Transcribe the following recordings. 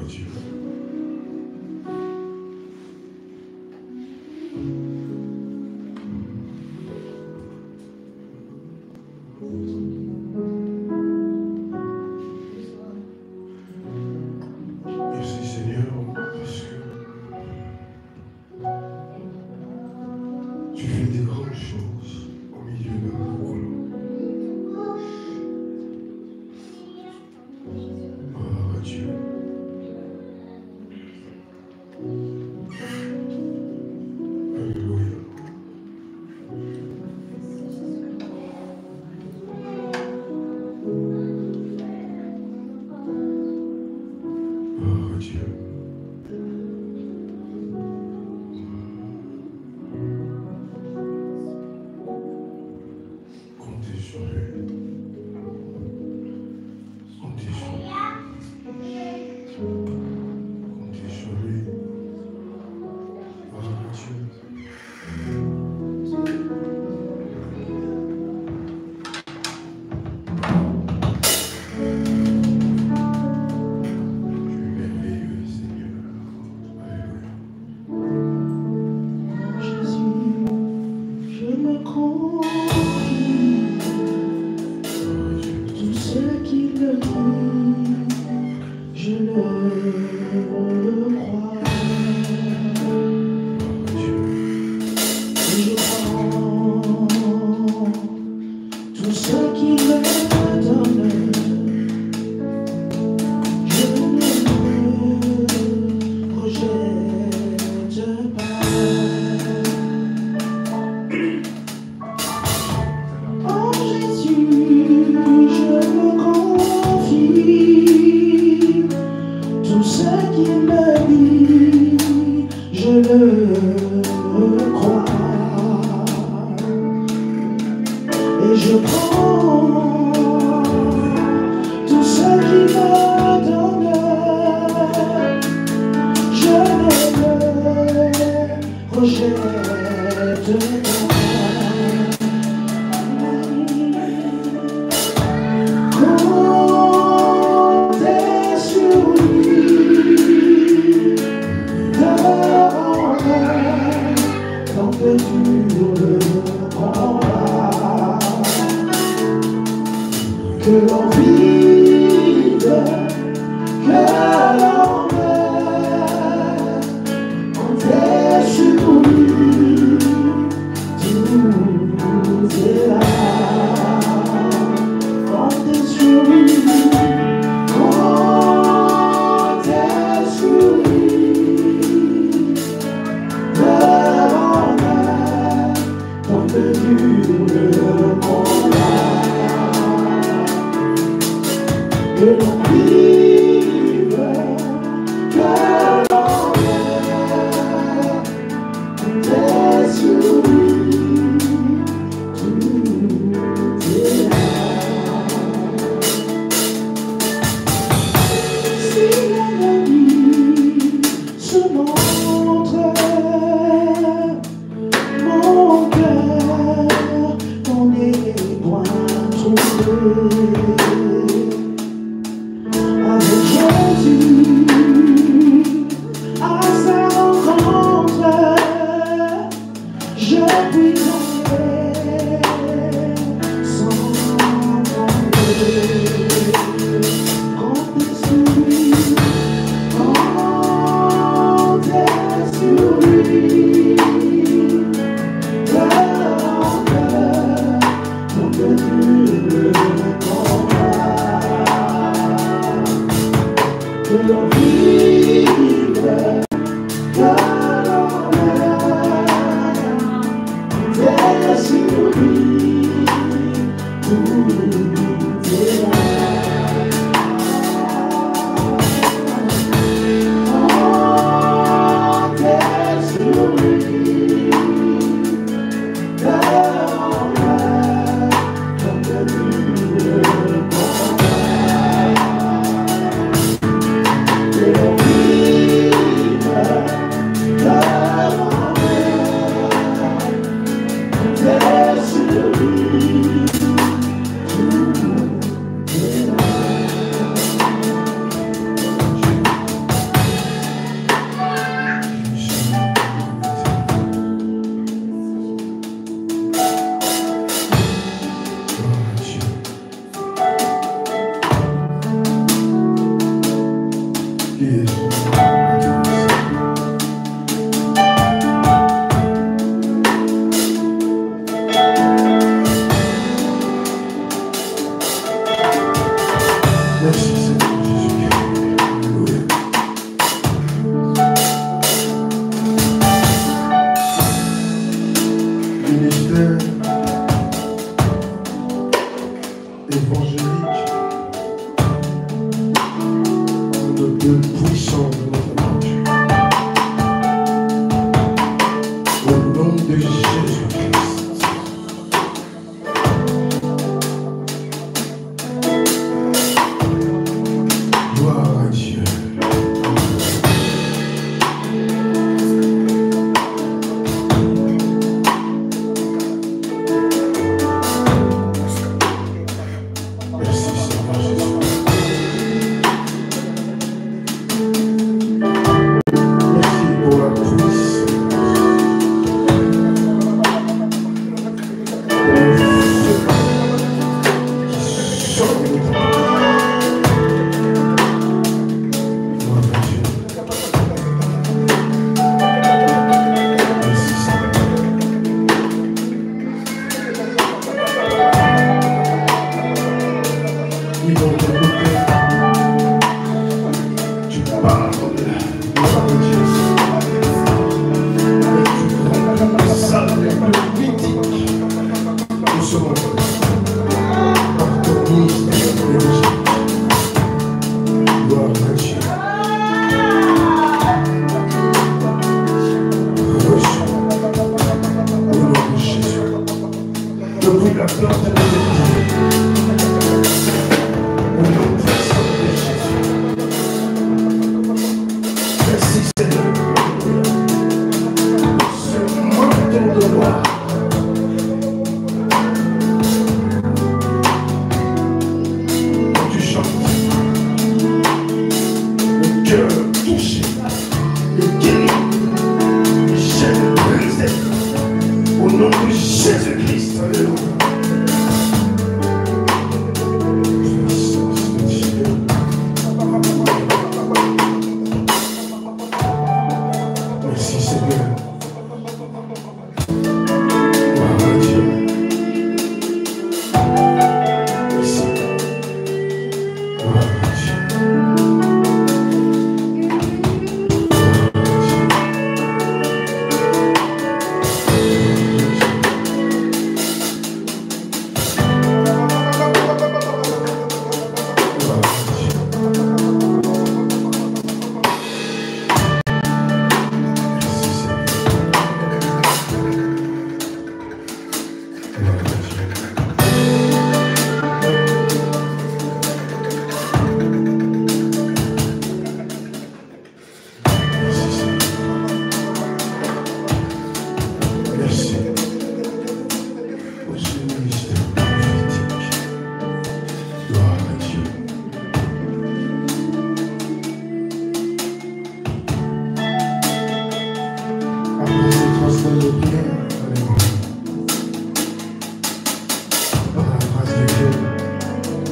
Dieu. Merci Seigneur, parce que tu fais des grandes choses au milieu de nous. Oh Dieu. Alléluia. Oh Dieu. Comptez sur lui. Comptez sur lui. Comptez sur lui. Oh Dieu. Tu es merveilleux, Seigneur. Alléluia. Jésus, je me confie, Oh Dieu. tout ce qu'il dit, je le crois. Oh Dieu. Et je prends tout ce qu'il me donne, je ne le rejette pas. Oh Jésus, je me confie, tout ce qu'il me dit, je le crois. Et je prends tout ce qu'il me donne, je ne le rejette pas. Comptez sur lui, tant que dure le combat, que l'on vive, que l'on meure, comptez sur lui, tout est là. Comptez sur lui, comptez sur lui, peur en mer, tant que dure le combat, que l'on vive, que l'on meure, comptez sur lui, tout est là. Si l'ennemi se montre, mon cœur n'en est point troublé. Avec Jésus à sa rencontre, je puis tomber sans tomber. Comptez sur lui, comptez sur lui, cœur en cœur, tant que dure le combat, que l'on vive, que l'on meure, comptez sur lui, tout est là. Comptez sur lui, cœur en cœur, tant que dure le combat, que l'on vive, supplier son nom. Merci Seigneur Jésus-Christ. Alléluia. Ministère évangélique, le plus puissant de notre nature. Au nom de Jésus-Christ. Gloire à Dieu. Merci Seigneur Jésus. Merci pour la puissance. Pour le feu qui sort de ta part. Gloire à Dieu. Merci Seigneur. Oui, dans ton côté, tu parles de la gloire de Dieu. Et tu prends la salle la plus mythique de ce monde. Par ton ministère évangélique. Gloire à Dieu. Reçois au nom de Jésus. Depuis la plante de l'église. Au nom puissant de Jésus. Merci Seigneur. Ce manteau de gloire. Quand tu chantes, le cœur touché, le guéri, les chaînes brisées. Au nom de Jésus-Christ. Alléluia. Puissance de Dieu. Merci Seigneur. Gloire à Dieu. Merci. Gloire à Dieu. Gloire à Dieu. Gloire à Dieu. Merci Seigneur. Gloire à Dieu. Merci Seigneur. Merci pour ce ministère prophétique. Gloire à Dieu. Après ces 3 semaines de prière, alléluia. Par la grâce de Dieu,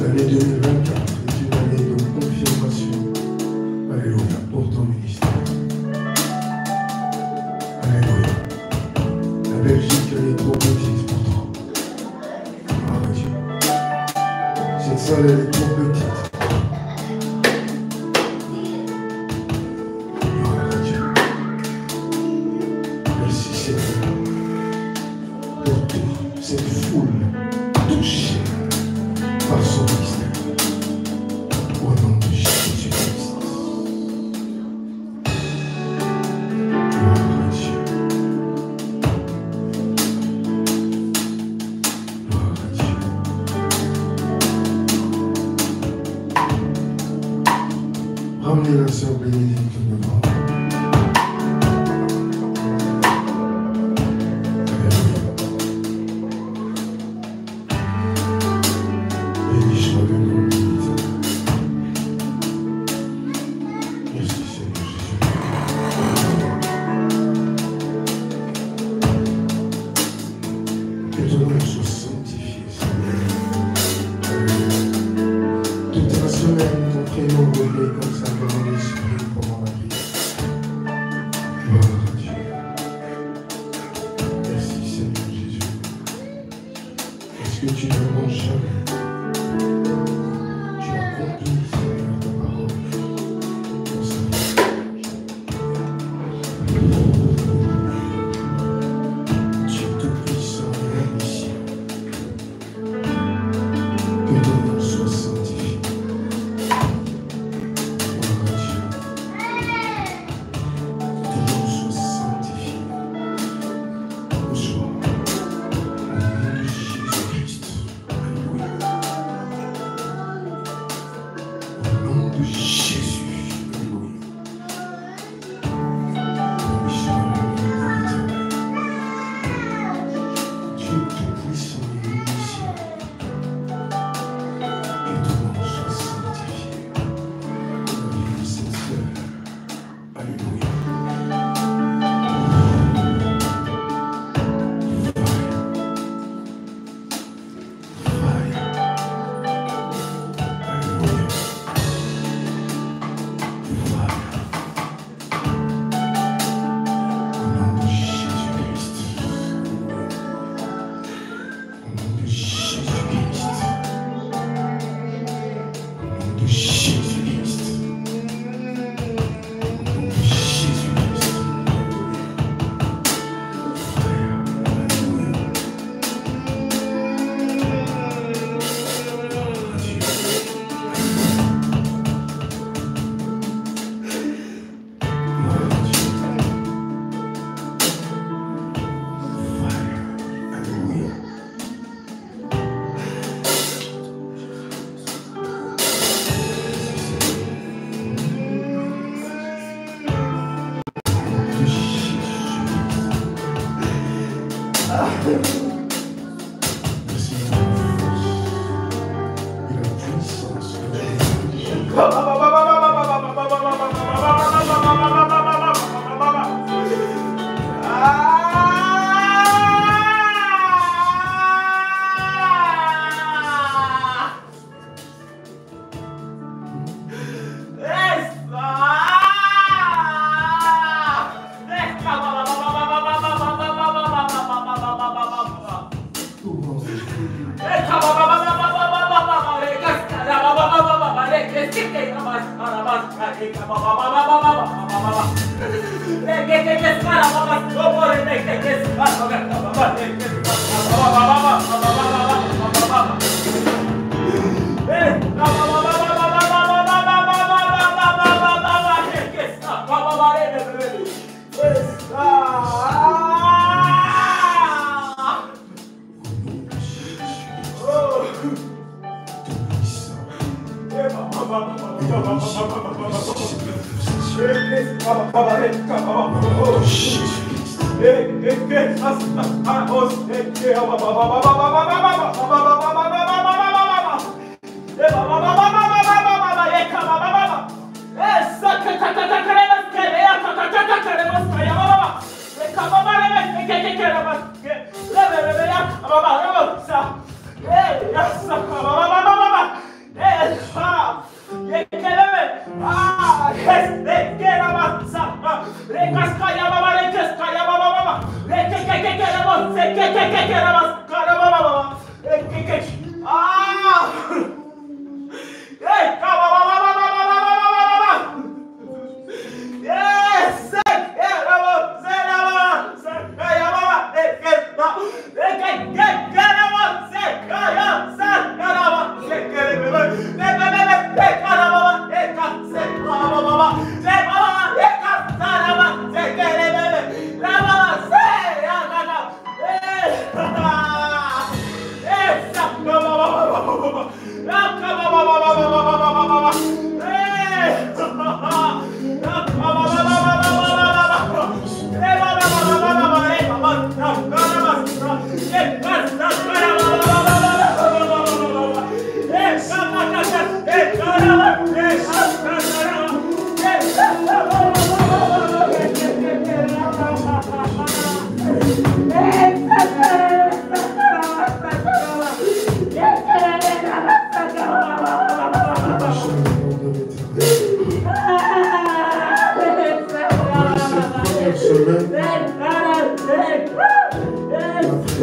l'année 2024 est une année de confirmation. Alléluia. Pour ton ministère. Alléluia. La Belgique, elle est trop petite pour toi. Gloire à Dieu. Cette salle, elle est trop petite. Gloire à Dieu. Merci Seigneur pour toute cette foule touchée par son mystère. Au nom de Jésus-Christ. Gloire à Dieu. Gloire à Dieu. Ramenez la sœur Bénédicte devant. Alléluia. Béni soit le nom de l'Éternel. Merci Seigneur Jésus. Que ton nom soit sanctifié, Seigneur. Alléluia. Toute la semaine, ton prénom brûlait comme ça dans l'esprit. Merci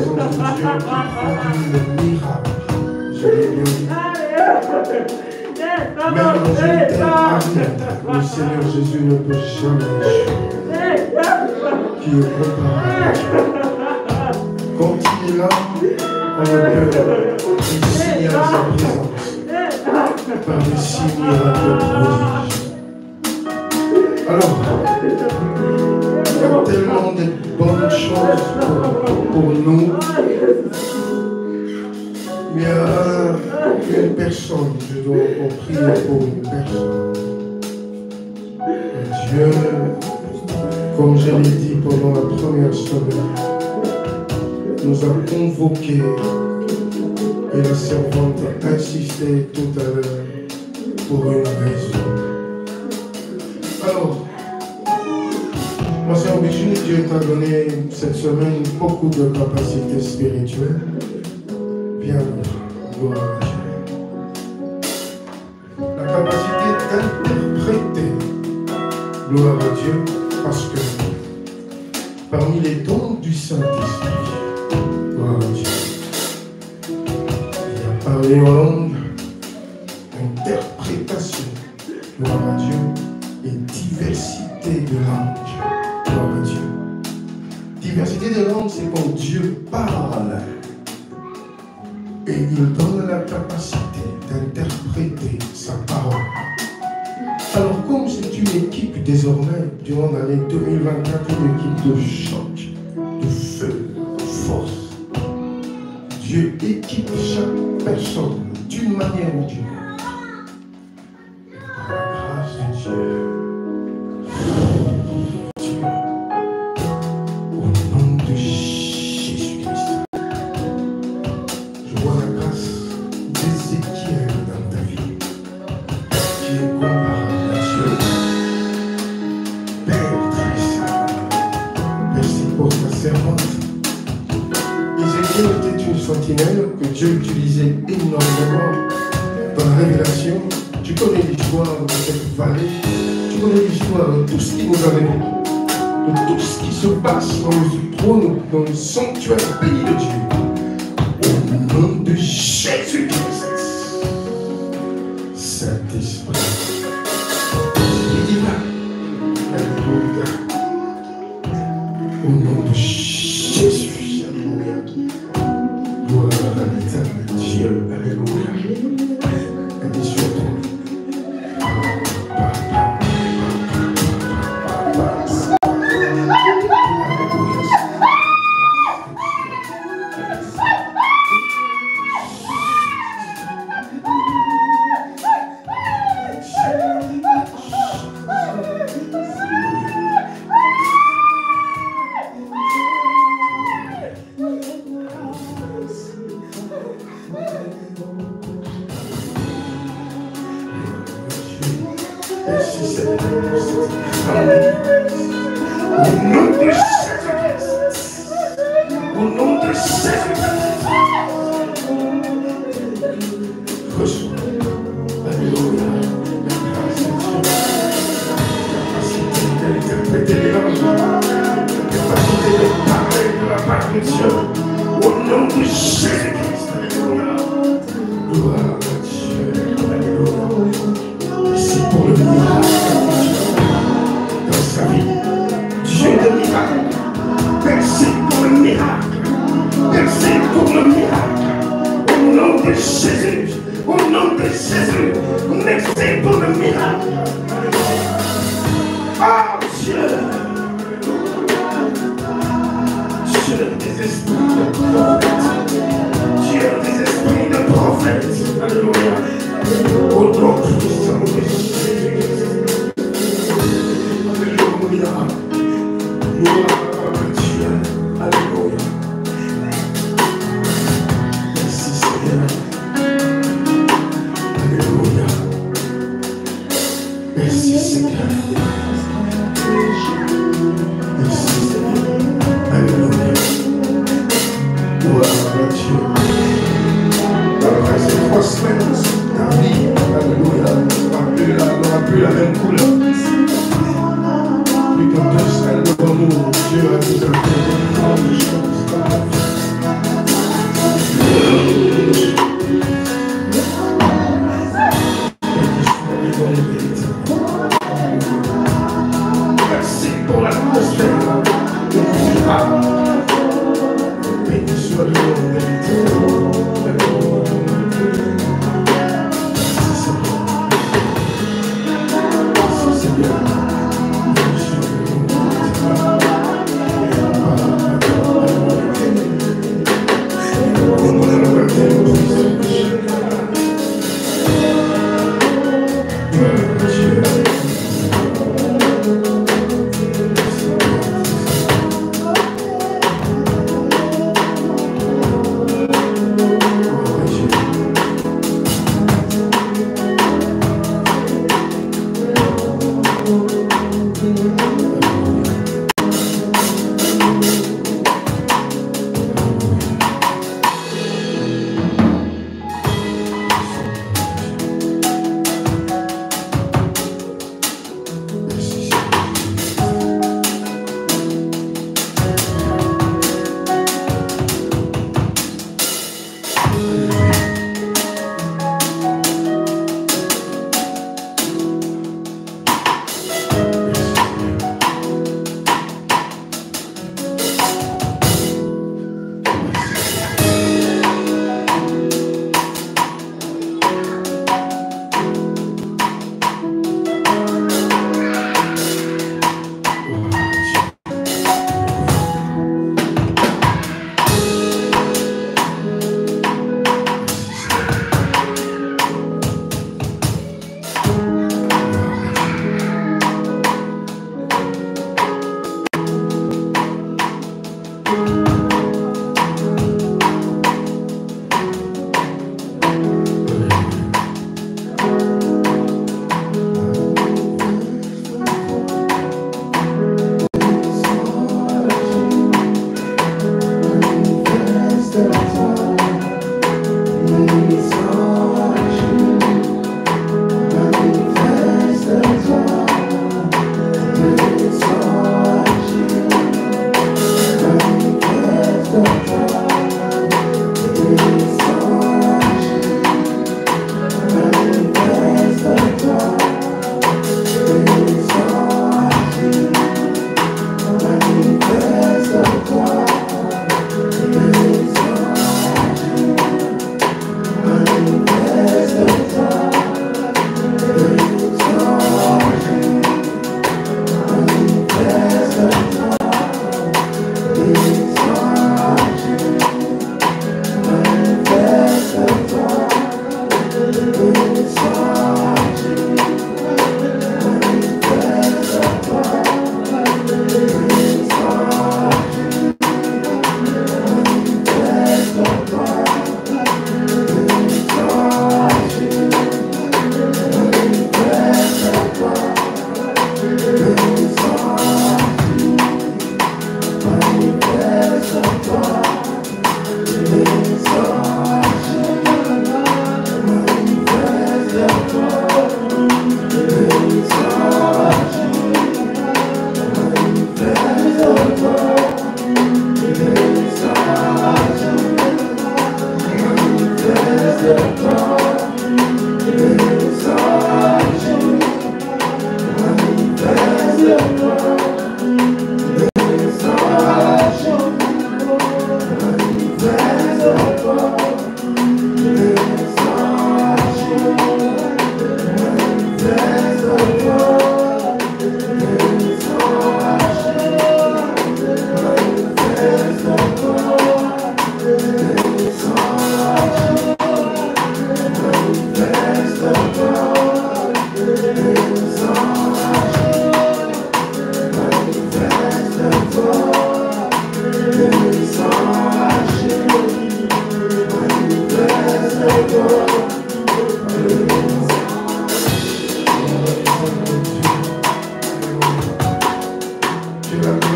pour la force et la puissance que tu as. Le Seigneur Jésus ne peut jamais échouer. Qui est comparable. Quand il est là, on ne peut signer à sa présence par des signes miracles prodiges. Alors, il y a tellement de bonnes choses pour nous. Il y a une personne, je dois encore prier pour une personne. Dieu, comme je l'ai dit pendant la première semaine, nous a convoqués et la servante a insisté tout à l'heure pour une raison. Alors, ma sœur Bichou, Dieu t'a donné cette semaine beaucoup de capacités spirituelles. Bien, gloire à Dieu. La capacité d'interpréter, gloire à Dieu, parce que parmi les dons du Saint-Esprit, gloire à Dieu, il y a parler en langue, interprétation, gloire à Dieu, et diversité de langues, gloire à Dieu. Diversité de langues, c'est quand Dieu parle. Et il donne la capacité d'interpréter sa parole. Alors comme c'est une équipe désormais, durant l'année 2024, une équipe de choc, de feu, de force, Dieu équipe chaque personne d'une manière ou d'une autre. Par la grâce de Dieu. qui connaît l'histoire, de tout ce qui nous arrive, de tout ce qui se passe dans le trône, dans le sanctuaire béni de Dieu. Au nom de Jésus-Christ, Saint-Esprit, il dit là, alléluia, au nom de Jésus, alléluia, gloire à l'éternel Dieu, alléluia, et sur toi.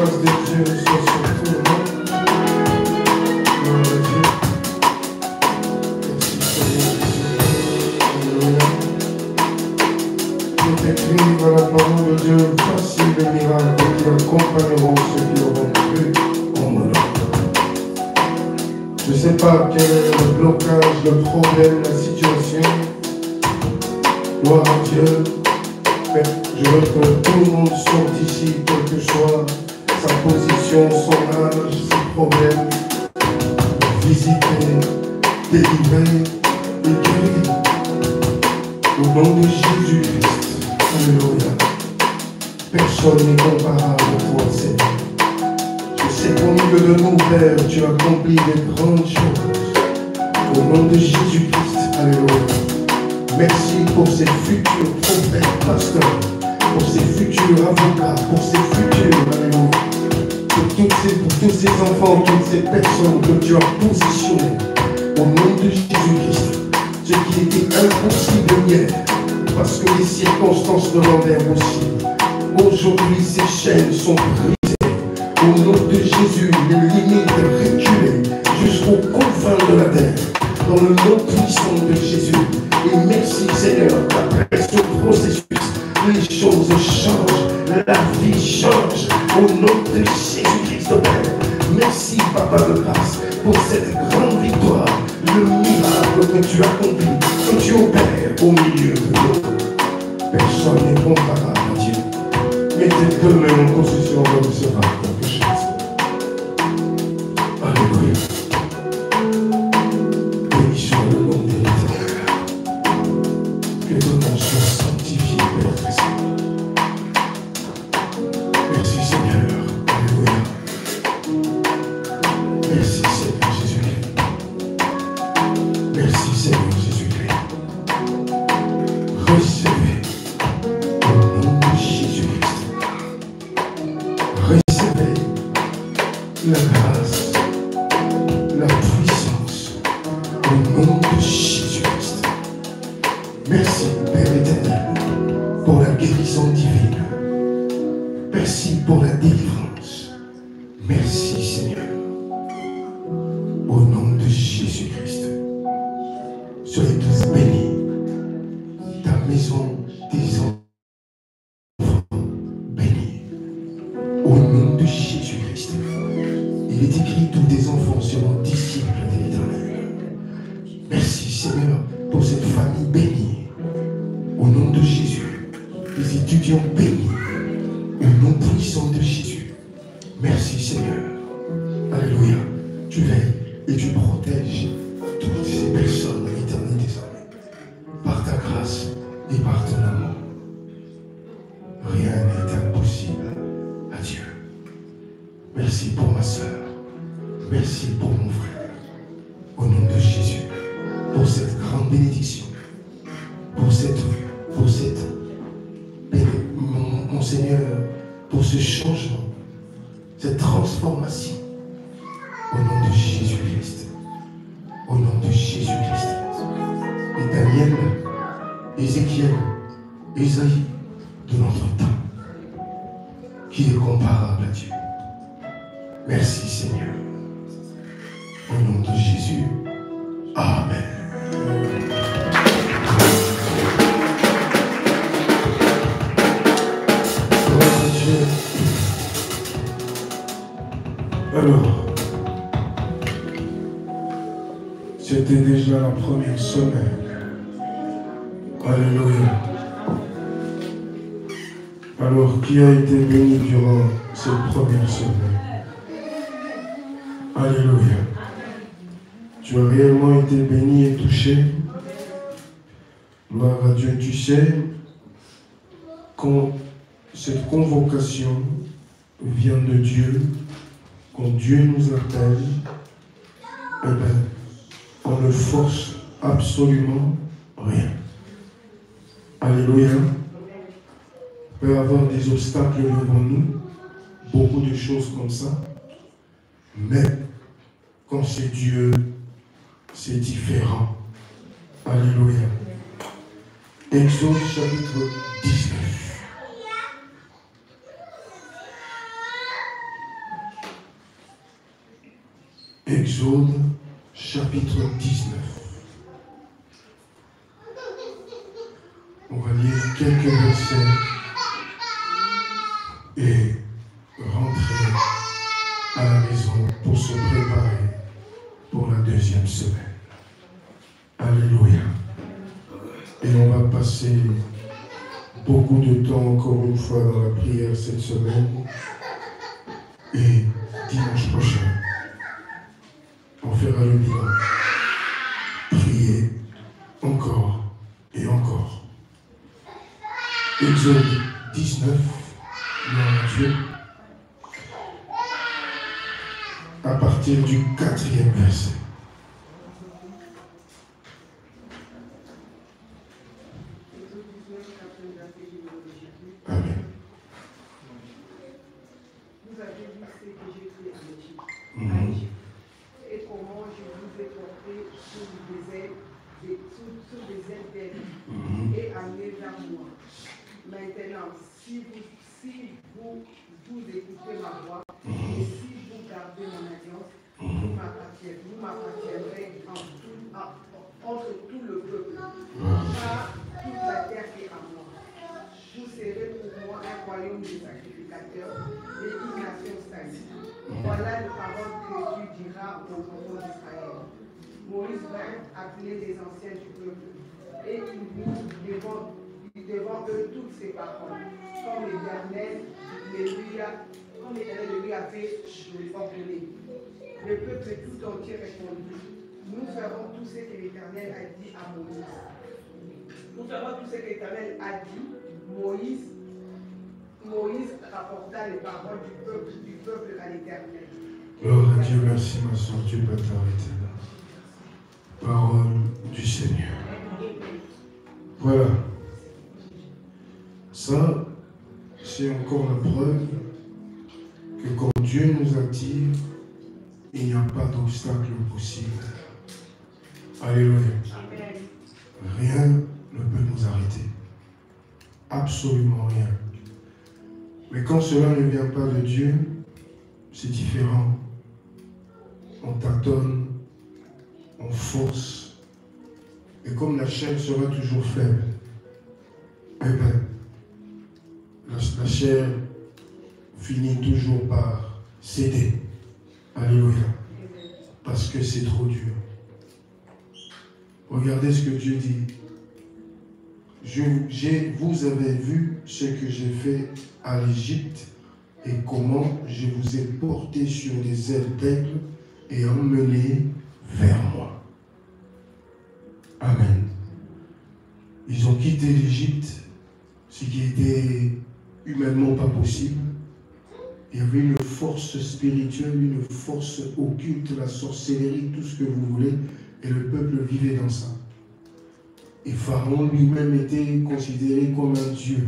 grâce de Dieu soit sur tout le monde. Gloire à Dieu. Merci Seigneur Jésus. Alléluia. Il est écrit dans la parole de Dieu, voici les miracles qui accompagneront ceux qui auront cru en mon nom. Je ne sais pas quel est le blocage, le problème, la situation. Gloire à Dieu. Mais je veux que tout le monde sorte ici, quelle que soit sa position, son âge, ses problèmes, visiter, délivrer et guérir. Au nom de Jésus-Christ. Alléluia. Personne n'est comparable à toi, Seigneur. Je sais qu'au milieu de nous, Père, tu accomplis des grandes choses. Au nom de Jésus-Christ. Alléluia. Merci pour ces futurs prophètes, pasteurs, pour ces futurs avocats, pour ces futurs, alléluia. Pour tous ces enfants, toutes ces personnes que tu as positionnées. Au nom de Jésus-Christ. Ce qui était impossible hier, parce que les circonstances le rendaient possible. Aujourd'hui, ces chaînes sont brisées. Au nom de Jésus, les limites reculées jusqu'aux confins de la terre. Dans le nom puissant de Jésus. Et merci Seigneur, qu'après ce processus, les choses changent, la vie change. Au nom de Jésus-Christ de Père. Merci Papa de grâce pour cette grande victoire. Le miracle que tu accomplis, que tu opères au milieu de nous. Personne n'est comparable à Dieu. Mettez deux mains en possession de recevoir quelque chose. Alléluia. Béni soit le nom de l'Éternel. Que ton nom soit sanctifié, Père Saint. Merci Seigneur. Alléluia. Merci Seigneur Jésus-Christ. Merci Seigneur Jésus-Christ. Recevez au nom de Jésus-Christ. Recevez la grâce, la puissance au nom de Jésus-Christ. Merci Père éternel pour la guérison divine. Merci pour la délivrance. Merci Seigneur. Au nom de Jésus-Christ. Soyez tous bénis. Ta maison, tes enfants bénis. Au nom de Jésus-Christ. Il est écrit, tous tes enfants seront disciples de l'Éternel. Merci Seigneur pour cette famille bénie. Au nom de Jésus. Les étudiants bénis. Au nom puissant de Jésus. Merci Seigneur. Alléluia. Tu veilles et tu protèges toutes ces personnes de l'éternité désormais. Par ta grâce et par ton amour. Rien n'est impossible à Dieu. Merci pour ma soeur. Merci pour mon frère. Au nom de Jésus. Pour cette grande bénédiction. Pour cette mon Seigneur, pour ce changement, cette transformation. Au nom de Jésus-Christ. Au nom de Jésus-Christ. Et Daniel, Ézéchiel, Ésaïe, de notre temps, qui est comparable à Dieu. Merci Seigneur. Au nom de Jésus. Amen. Gloire à Dieu. Alors, c'était déjà la première semaine. Alléluia. Alors, qui a été béni durant cette première semaine? Alléluia. Tu as réellement été béni et touché. Gloire à Dieu. Tu sais, quand cette convocation vient de Dieu, quand Dieu nous appelle, eh bien, on ne force absolument rien. Alléluia. Il peut y avoir des obstacles devant nous, beaucoup de choses comme ça. Mais quand c'est Dieu, c'est différent. Alléluia. Exode chapitre 19. Exode chapitre 19. On va lire quelques versets et rentrer à la maison pour se préparer pour la deuxième semaine. Alléluia. Et on va passer beaucoup de temps encore une fois dans la prière cette semaine. Et dimanche prochain, on fera le bilan. Prier encore et encore. Exode 19, Dieu, à partir du 4e verset. Amen. Vous avez vu ce que j'ai fait en Égypte. Et comment je vous ai porté sous des ailes d'aigle et amené vers moi. Maintenant, si vous écoutez ma voix et si vous gardez mon alliance, vous m'appartiendrez entre tout le peuple, car toute la terre est à moi. Vous serez pour moi un royaume de sacrificateurs et une nation sainte. Voilà les paroles que tu diras aux enfants d'Israël. Moïse vint appeler les anciens du peuple et il mit devant eux toutes ces paroles, comme l'Éternel lui avait ordonné. Le peuple tout entier répondit: nous ferons tout ce que l'Éternel a dit à Moïse. Nous ferons tout ce que l'Éternel a dit. Moïse rapporta les paroles du peuple à l'Éternel. Gloire à Dieu, merci ma soeur, tu peux t'arrêter là. Parole du Seigneur. Voilà. Ça, c'est encore la preuve que quand Dieu nous attire, il n'y a pas d'obstacle possible. Alléluia. Rien ne peut nous arrêter. Absolument rien. Mais quand cela ne vient pas de Dieu, c'est différent. On tâtonne, on force. Et comme la chair sera toujours faible, eh bien, la chair finit toujours par céder. Alléluia. Parce que c'est trop dur. Regardez ce que Dieu dit. Vous avez vu ce que j'ai fait à l'Égypte et comment je vous ai porté sur des ailes d'aigle et emmené vers moi. Amen. Ils ont quitté l'Égypte, ce qui était humainement pas possible. Il y avait une force spirituelle, une force occulte, la sorcellerie, tout ce que vous voulez, et le peuple vivait dans ça. Et Pharaon lui-même était considéré comme un dieu.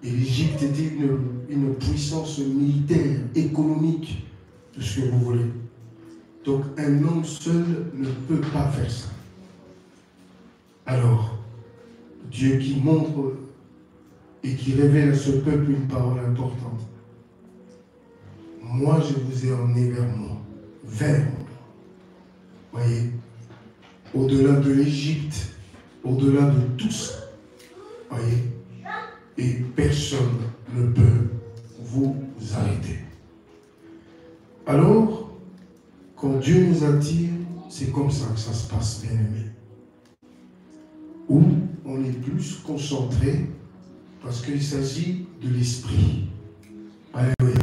Et l'Égypte était une puissance militaire, économique, tout ce que vous voulez. Donc un homme seul ne peut pas faire ça. Alors, Dieu qui montre et qui révèle à ce peuple une parole importante. Moi, je vous ai emmené vers moi. Vers moi. Voyez, au-delà de l'Égypte, au-delà de tout ça. Voyez, et personne ne peut vous arrêter. Alors, quand Dieu nous attire, c'est comme ça que ça se passe, bien aimé. Où on est plus concentré parce qu'il s'agit de l'esprit. Alléluia.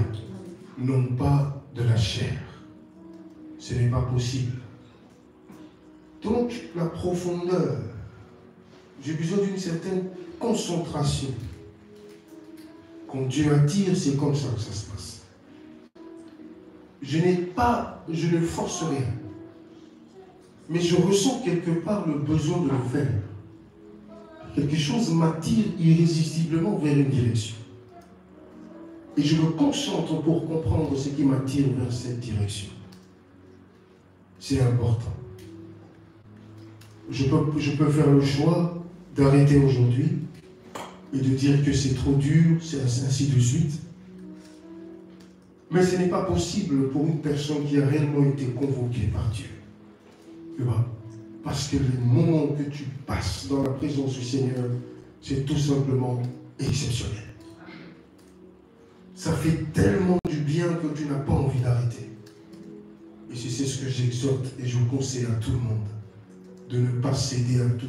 Non pas de la chair. Ce n'est pas possible. Donc, la profondeur, j'ai besoin d'une certaine concentration. Quand Dieu attire, c'est comme ça que ça se passe. Je ne force rien. Mais je ressens quelque part le besoin de le faire. Quelque chose m'attire irrésistiblement vers une direction. Et je me concentre pour comprendre ce qui m'attire vers cette direction. C'est important. Je peux faire le choix d'arrêter aujourd'hui et de dire que c'est trop dur, c'est ainsi de suite. Mais ce n'est pas possible pour une personne qui a réellement été convoquée par Dieu. Tu vois? Parce que le moment que tu passes dans la présence du Seigneur, c'est tout simplement exceptionnel. Ça fait tellement du bien que tu n'as pas envie d'arrêter. Et c'est ce que j'exhorte et je conseille à tout le monde. De ne pas céder à tout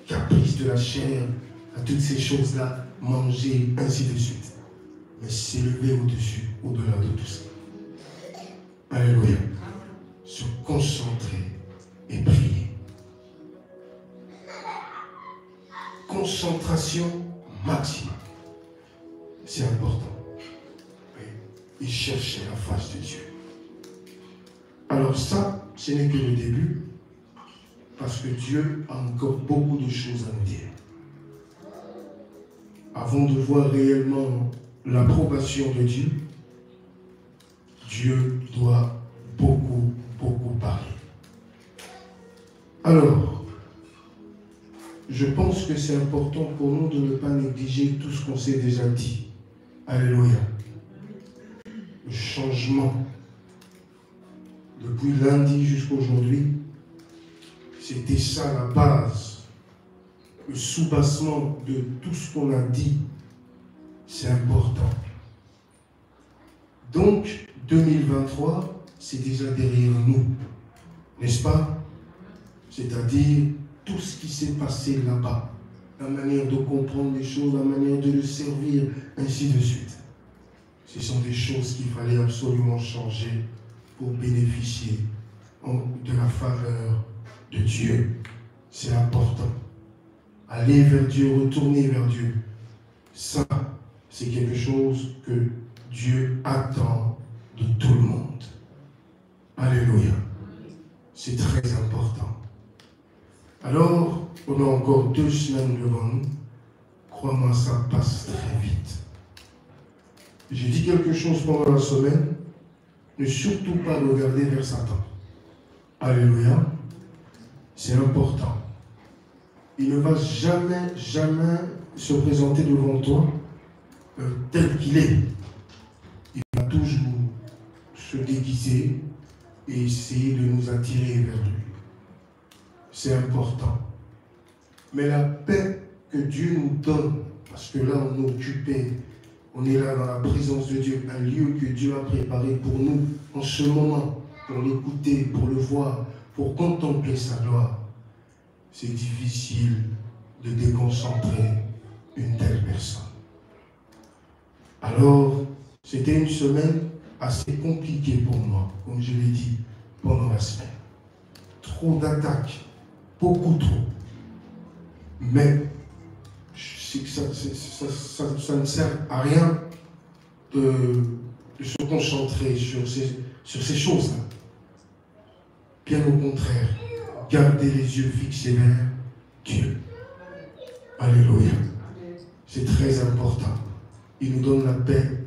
caprice de la chair, à toutes ces choses-là, manger, ainsi de suite. Mais s'élever au-dessus, au-delà de tout ça. Alléluia. Se concentrer et prier. Concentration maximum. C'est important. Et chercher la face de Dieu. Alors ça, ce n'est que le début, parce que Dieu a encore beaucoup de choses à nous dire. Avant de voir réellement l'approbation de Dieu, Dieu doit beaucoup parler. Alors, je pense que c'est important pour nous de ne pas négliger tout ce qu'on s'est déjà dit. Alléluia. Le changement. Depuis lundi jusqu'à aujourd'hui, c'était ça la base. Le soubassement de tout ce qu'on a dit, c'est important. Donc, 2023, c'est déjà derrière nous, n'est-ce pas? C'est-à-dire tout ce qui s'est passé là-bas, la manière de comprendre les choses, la manière de le servir, ainsi de suite. Ce sont des choses qu'il fallait absolument changer pour bénéficier de la faveur de Dieu. C'est important. Aller vers Dieu, retourner vers Dieu. Ça, c'est quelque chose que Dieu attend de tout le monde. Alléluia. C'est très important. Alors, on a encore 2 semaines devant nous. Crois-moi, ça passe très vite. J'ai dit quelque chose pendant la semaine. Ne surtout pas regarder vers Satan. Alléluia. C'est important. Il ne va jamais se présenter devant toi tel qu'il est. Il va toujours se déguiser et essayer de nous attirer vers lui. C'est important. Mais la paix que Dieu nous donne, parce que là on est occupé, on est là dans la présence de Dieu, un lieu que Dieu a préparé pour nous en ce moment, pour l'écouter, pour le voir, pour contempler sa gloire. C'est difficile de déconcentrer une telle personne. Alors, c'était une semaine assez compliquée pour moi, comme je l'ai dit pendant la semaine. Trop d'attaques, beaucoup trop. Mais ça ne sert à rien de se concentrer sur ces choses-là. Bien au contraire, garder les yeux fixés vers Dieu. Alléluia. C'est très important. Il nous donne la paix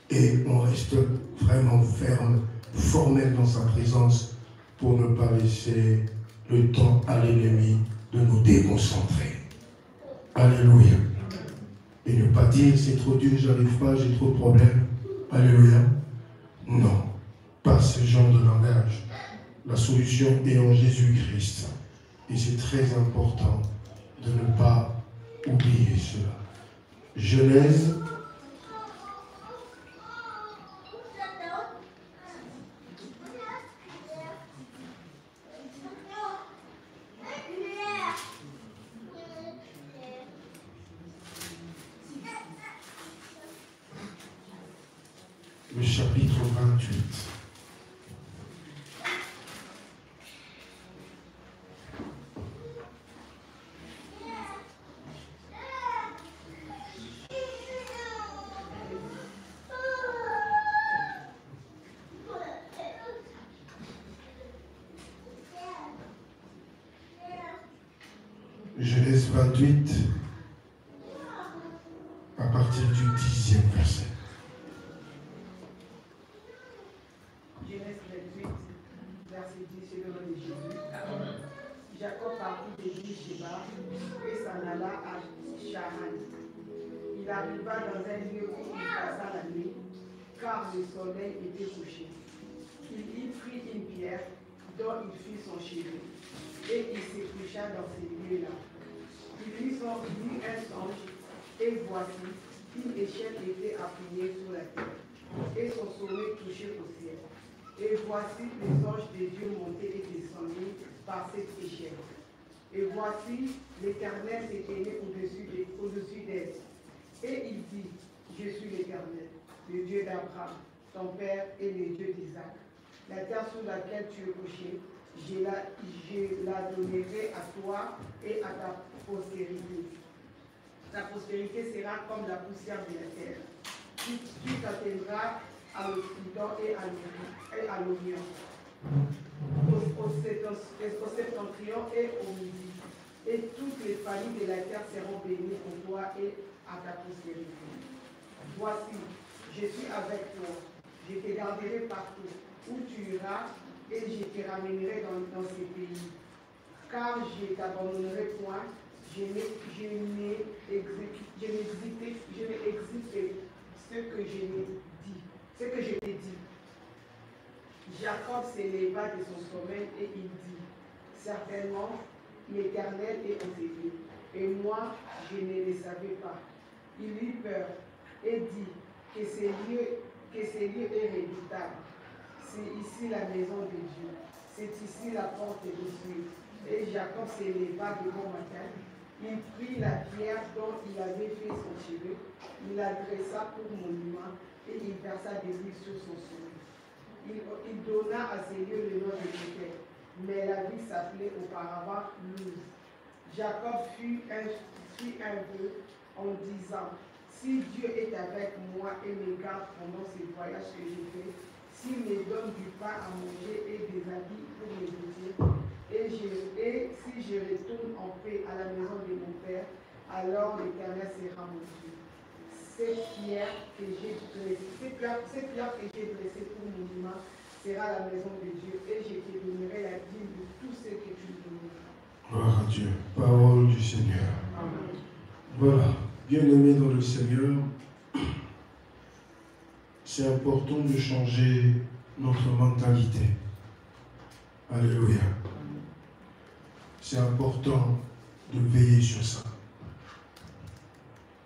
et on reste vraiment ferme, formel dans sa présence pour ne pas laisser le temps à l'ennemi de nous déconcentrer. Alléluia. Et ne pas dire c'est trop dur, j'arrive pas, j'ai trop de problèmes. Alléluia. Non, pas ce genre de langage. La solution est en Jésus-Christ. Et c'est très important de ne pas oublier cela. Genèse. Le chapitre 28. Genèse 28, à partir du 10e verset. Genèse 28, verset 10, c'est le nom de Jésus. Jacob partit de Beer-Sheba et s'en alla à Charan. Il arriva dans un lieu où il passa la nuit, quand car le soleil était couché. Il y prit une pierre dont il fit son chevet, et il se coucha dans ces lieux-là. Il lui vit un songe, et voici, une échelle était appuyée sur la terre, et son sommet touchait au ciel. Et voici, les anges de Dieu montaient et descendaient par cette échelle. Et voici, l'Éternel se tenait au-dessus d'elle. Et il dit, je suis l'Éternel, le Dieu d'Abraham, ton père et le Dieu d'Isaac. La terre sur laquelle tu es couché, je la donnerai à toi et à ta postérité. Ta postérité sera comme la poussière de la terre. Tu t'atteindras à l'Occident et à l'Orient, au septentrion et au midi. Et toutes les familles de la terre seront bénies pour toi et à ta postérité. Voici, je suis avec toi, je te garderai partout où tu iras et je te ramènerai dans ces pays. Car je ne t'abandonnerai point, je n'ai exécuté ce que je t'ai dit. Jacob s'éleva de son sommeil et il dit, certainement, l'Éternel est enseigné, et moi, je ne le savais pas. Il eut peur et dit que ce lieu est redoutable. C'est ici la maison de Dieu, c'est ici la porte de Dieu. Et Jacob s'éleva de bon matin, il prit la pierre dont il avait fait son chevet, il la dressa pour monument et il versa de l'huile sur son sommet. Il donna à ces lieux le nom de Bethel, mais la ville s'appelait auparavant Luz. Jacob fit un vœu en disant, si Dieu est avec moi et me garde pendant ce voyage que je fais, s'il me donne du pain à manger et des habits pour me vêtir, et si je retourne en paix à la maison de mon père, alors l'Éternel sera mon Dieu. Cette pierre que j'ai dressée pour monument sera la maison de Dieu, et je te donnerai la dîme de tout ce que tu me donneras. Gloire à Dieu. Parole du Seigneur. Amen. Voilà. Bien-aimés dans le Seigneur, c'est important de changer notre mentalité. Alléluia. C'est important de veiller sur ça.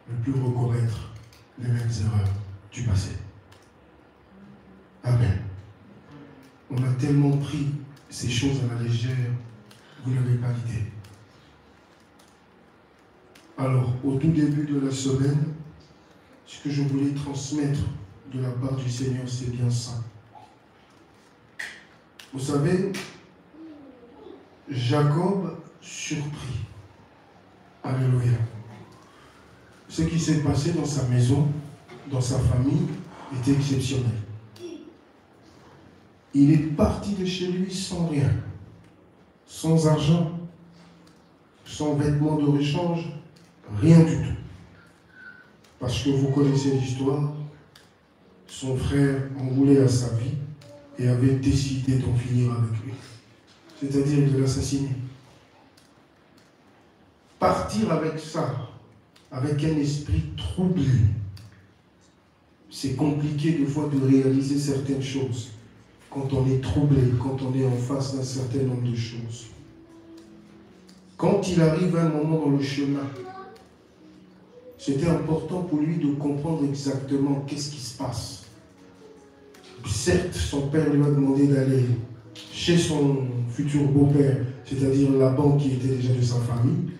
Ne plus reconnaître les mêmes erreurs du passé. Amen. On a tellement pris ces choses à la légère, vous n'avez pas l'idée. Alors, au tout début de la semaine, ce que je voulais transmettre de la part du Seigneur, c'est bien ça. Vous savez, Jacob surpris. Alléluia. Ce qui s'est passé dans sa maison, dans sa famille, était exceptionnel. Il est parti de chez lui sans rien, sans argent, sans vêtements de rechange, rien du tout. Parce que vous connaissez l'histoire, son frère en voulait à sa vie et avait décidé d'en finir avec lui. C'est-à-dire de l'assassiner. Partir avec ça, avec un esprit troublé, c'est compliqué des fois de réaliser certaines choses quand on est troublé, quand on est en face d'un certain nombre de choses. Quand il arrive un moment dans le chemin, c'était important pour lui de comprendre exactement qu'est-ce qui se passe. Certes, son père lui a demandé d'aller chez son futur beau-père, c'est-à-dire Laban qui était déjà de sa famille,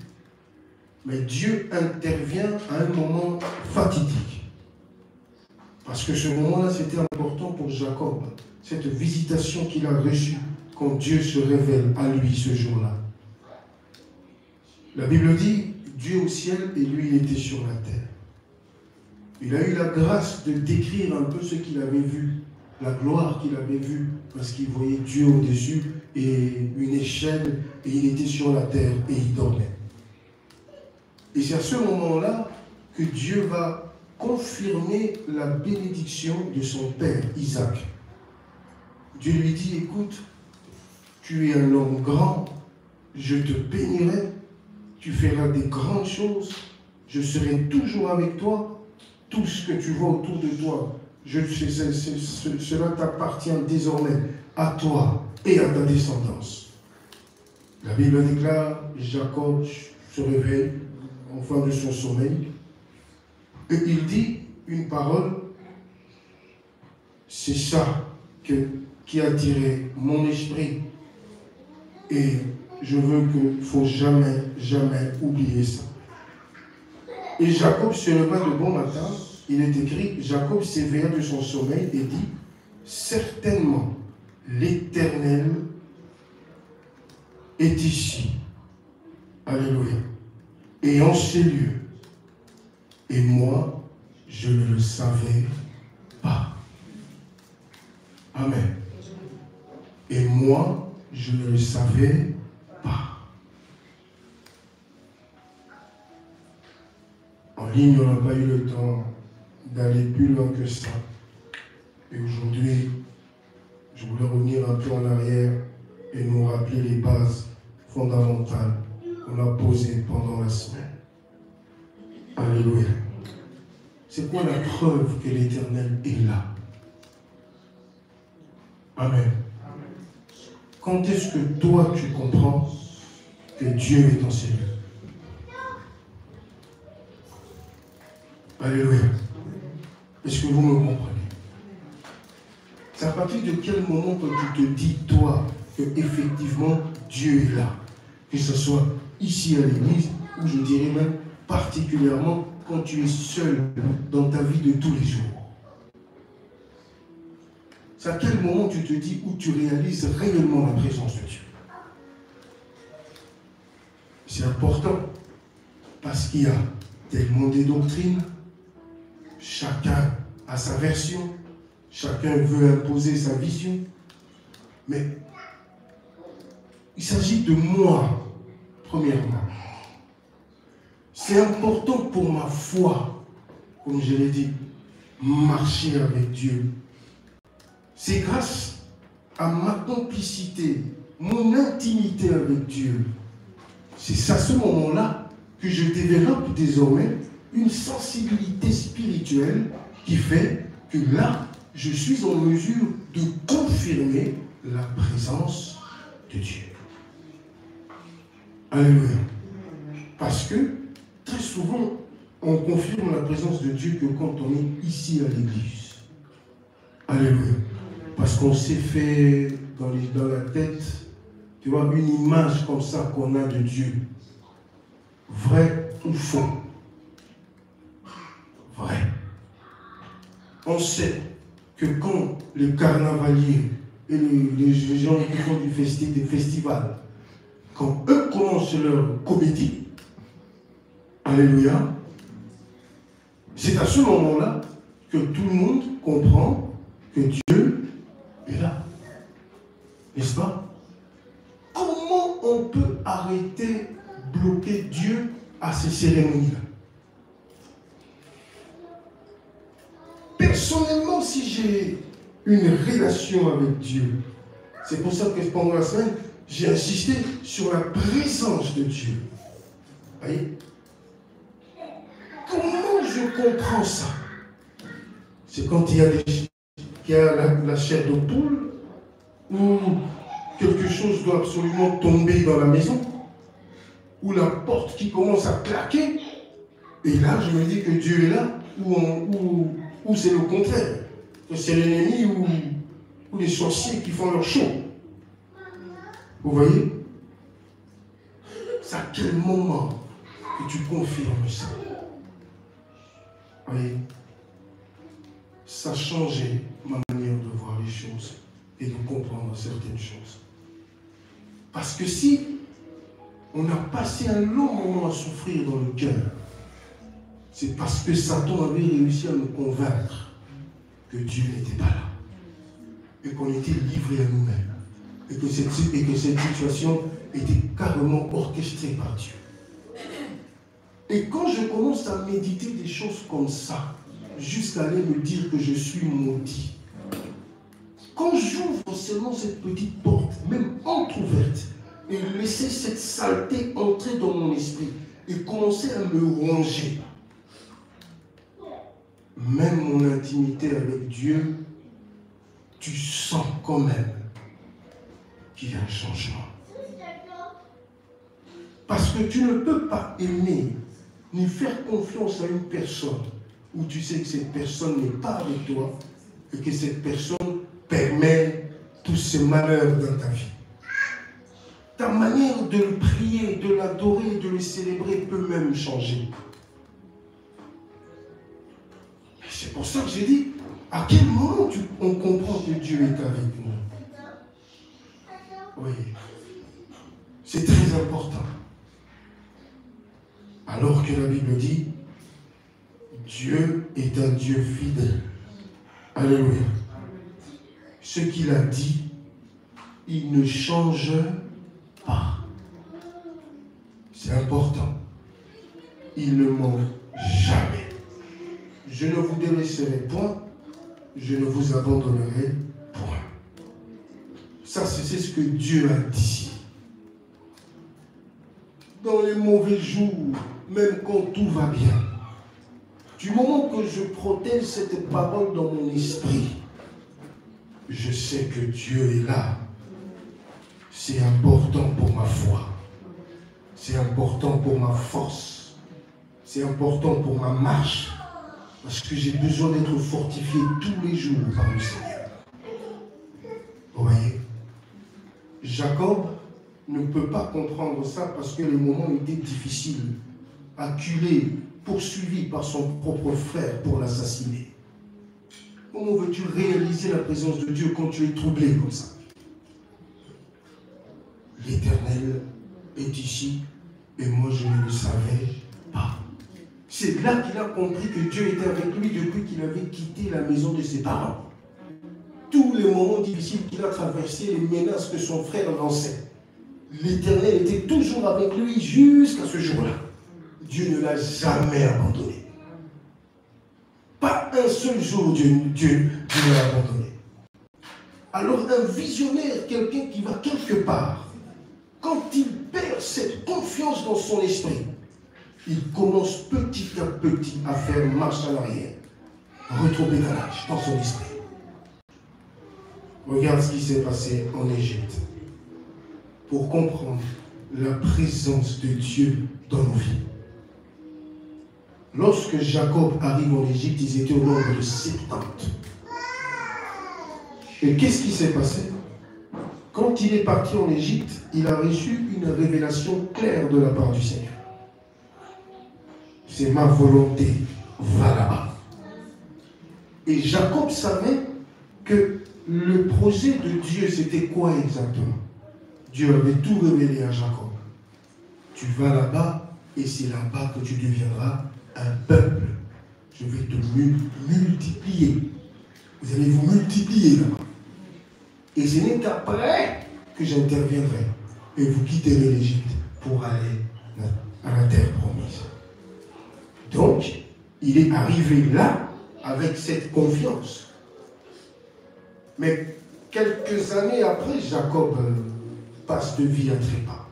mais Dieu intervient à un moment fatidique. Parce que ce moment-là, c'était important pour Jacob, cette visitation qu'il a reçue quand Dieu se révèle à lui ce jour-là. La Bible dit, Dieu au ciel et lui, il était sur la terre. Il a eu la grâce de décrire un peu ce qu'il avait vu, la gloire qu'il avait vue, parce qu'il voyait Dieu au-dessus et une échelle, et il était sur la terre et il dormait. Et c'est à ce moment-là que Dieu va confirmer la bénédiction de son père, Isaac. Dieu lui dit, écoute, tu es un homme grand, je te bénirai, tu feras des grandes choses, je serai toujours avec toi, tout ce que tu vois autour de toi cela t'appartient désormais à toi et à ta descendance. La Bible déclare, Jacob se réveille en fin de son sommeil et il dit une parole, c'est ça qui a attiré mon esprit et je veux qu'il ne faut jamais, jamais oublier ça. Et Jacob se leva de bon matin, il est écrit, Jacob s'éveilla de son sommeil et dit, certainement l'Éternel est ici. Alléluia. Et en ces lieux. Et moi, je ne le savais pas. Amen. Et moi, je ne le savais pas. En ligne, on n'a pas eu le temps d'aller plus loin que ça. Et aujourd'hui, je voulais revenir un peu en arrière et nous rappeler les bases fondamentales qu'on a posées pendant la semaine. Alléluia. C'est quoi la preuve que l'Éternel est là? Amen. Quand est-ce que toi tu comprends que Dieu est en ces lieux? Alléluia. Est-ce que vous me comprenez? C'est à partir de quel moment que tu te dis, toi, que effectivement Dieu est là? Que ce soit ici à l'église, ou je dirais même particulièrement quand tu es seul dans ta vie de tous les jours. C'est à quel moment tu te dis où tu réalises réellement la présence de Dieu? C'est important parce qu'il y a tellement de doctrines, chacun a sa version, chacun veut imposer sa vision, mais il s'agit de moi, premièrement. C'est important pour ma foi, comme je l'ai dit, marcher avec Dieu. C'est grâce à ma complicité, mon intimité avec Dieu. C'est à ce moment-là que je développe désormais une sensibilité spirituelle qui fait que là, je suis en mesure de confirmer la présence de Dieu. Alléluia. Parce que très souvent, on confirme la présence de Dieu que quand on est ici à l'église. Alléluia. Parce qu'on s'est fait dans la tête, tu vois, une image comme ça qu'on a de Dieu. Vrai ou faux? Vrai. On sait que quand les carnavaliers et les gens qui font des festivals, quand eux commencent leur comédie, alléluia, c'est à ce moment-là que tout le monde comprend que Dieu est là. N'est-ce pas? Comment on peut arrêter, bloquer Dieu à ces cérémonies-là? Personnellement, si j'ai une relation avec Dieu, c'est pour ça que pendant la semaine, j'ai insisté sur la présence de Dieu. Vous voyez? Comment je comprends ça? C'est quand il y a la chair de poule, ou quelque chose doit absolument tomber dans la maison, ou la porte qui commence à claquer, et là je me dis que Dieu est là, ou c'est le contraire, que c'est l'ennemi ou les sorciers qui font leur show. Vous voyez? C'est à quel moment que tu confirmes ça? Vous voyez? Ça a changé ma manière de voir les choses et de comprendre certaines choses. Parce que si on a passé un long moment à souffrir dans le cœur, c'est parce que Satan avait réussi à nous convaincre que Dieu n'était pas là. Et qu'on était livré à nous-mêmes. Et que cette situation était carrément orchestrée par Dieu. Et quand je commence à méditer des choses comme ça, jusqu'à aller me dire que je suis maudit, quand j'ouvre seulement cette petite porte, même entrouverte, et laisser cette saleté entrer dans mon esprit, et commencer à me ronger, même mon intimité avec Dieu, tu sens quand même qu'il y a un changement. Parce que tu ne peux pas aimer ni faire confiance à une personne où tu sais que cette personne n'est pas avec toi et que cette personne permet tous ces malheurs dans ta vie. Ta manière de le prier, de l'adorer, de le célébrer peut même changer. C'est pour ça que j'ai dit, à quel moment on comprend que Dieu est avec nous? Oui, c'est très important. Alors que la Bible dit, Dieu est un Dieu fidèle. Alléluia. Ce qu'il a dit, il ne change pas. C'est important. Il ne ment jamais. Je ne vous délaisserai point, je ne vous abandonnerai point. Ça, c'est ce que Dieu a dit. Dans les mauvais jours, même quand tout va bien, du moment que je protège cette parole dans mon esprit, je sais que Dieu est là. C'est important pour ma foi. C'est important pour ma force. C'est important pour ma marche. Parce que j'ai besoin d'être fortifié tous les jours par le Seigneur. Vous voyez? Jacob ne peut pas comprendre ça parce que les moments étaient difficiles. Acculé, poursuivi par son propre frère pour l'assassiner. Comment veux-tu réaliser la présence de Dieu quand tu es troublé comme ça? L'Éternel est ici et moi je ne le savais pas. C'est là qu'il a compris que Dieu était avec lui depuis qu'il avait quitté la maison de ses parents. Tous les moments difficiles qu'il a traversés, les menaces que son frère lançait, l'Éternel était toujours avec lui jusqu'à ce jour-là. Dieu ne l'a jamais abandonné. Pas un seul jour Dieu ne l'a abandonné. Alors un visionnaire, quelqu'un qui va quelque part, quand il perd cette confiance dans son esprit, il commence petit à petit à faire marche en arrière, rétropédalage dans son esprit. Regarde ce qui s'est passé en Égypte. Pour comprendre la présence de Dieu dans nos vies. Lorsque Jacob arrive en Égypte, ils étaient au nombre de 70. Et qu'est-ce qui s'est passé? Quand il est parti en Égypte, il a reçu une révélation claire de la part du Seigneur. C'est ma volonté, va là-bas. Et Jacob savait que le projet de Dieu, c'était quoi exactement? Dieu avait tout révélé à Jacob. Tu vas là-bas et c'est là-bas que tu deviendras un peuple. Je vais te multiplier. Vous allez vous multiplier là-bas. Et ce n'est qu'après que j'interviendrai. Et vous quitterez l'Égypte pour aller à la terre promise. Donc, il est arrivé là avec cette confiance. Mais quelques années après, Jacob passe de vie à trépas.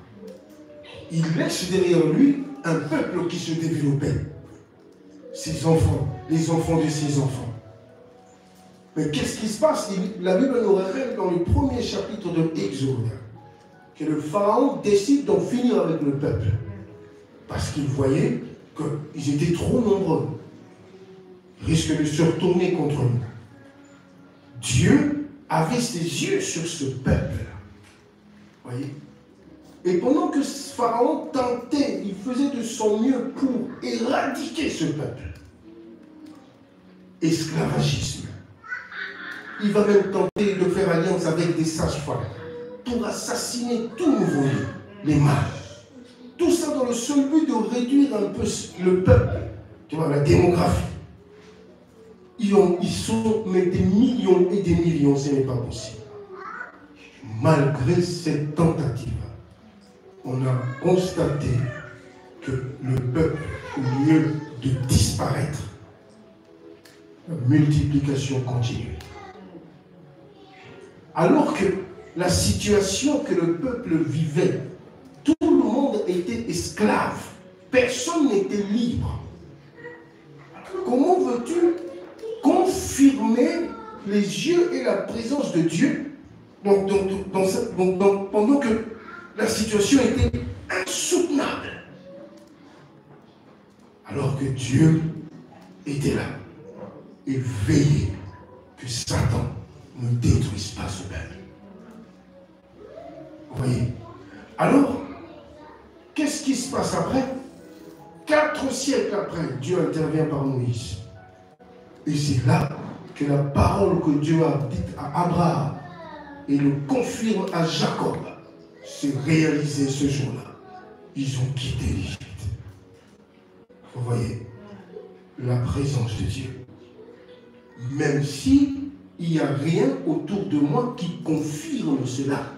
Il laisse derrière lui un peuple qui se développait. Ses enfants, les enfants de ses enfants. Mais qu'est-ce qui se passe? La Bible nous révèle dans le premier chapitre de Exode que le pharaon décide d'en finir avec le peuple. Parce qu'il voyait qu'ils étaient trop nombreux. Ils risquent de se retourner contre nous. Dieu avait ses yeux sur ce peuple-là. Voyez? Et pendant que Pharaon tentait, il faisait de son mieux pour éradiquer ce peuple. Esclavagisme. Il va même tenter de faire alliance avec des sages-femmes pour assassiner tout nouveau-né, les mâles. Tout ça dans le seul but de réduire un peu le peuple, tu vois, la démographie. Ils sont mais des millions et des millions, ce n'est pas possible. Malgré cette tentative, on a constaté que le peuple, au lieu de disparaître, la multiplication continue. Alors que la situation que le peuple vivait, tout le monde était esclave. Personne n'était libre. Comment veux-tu fermer les yeux et la présence de Dieu pendant que la situation était insoutenable. Alors que Dieu était là et veillait que Satan ne détruise pas ce peuple. Vous voyez? Alors, qu'est-ce qui se passe après? 4 siècles après, Dieu intervient par Moïse. Et c'est là que la parole que Dieu a dite à Abraham et le confirme à Jacob s'est réalisée ce jour-là. Ils ont quitté l'Égypte. Vous voyez, la présence de Dieu. Même si il n'y a rien autour de moi qui confirme cela.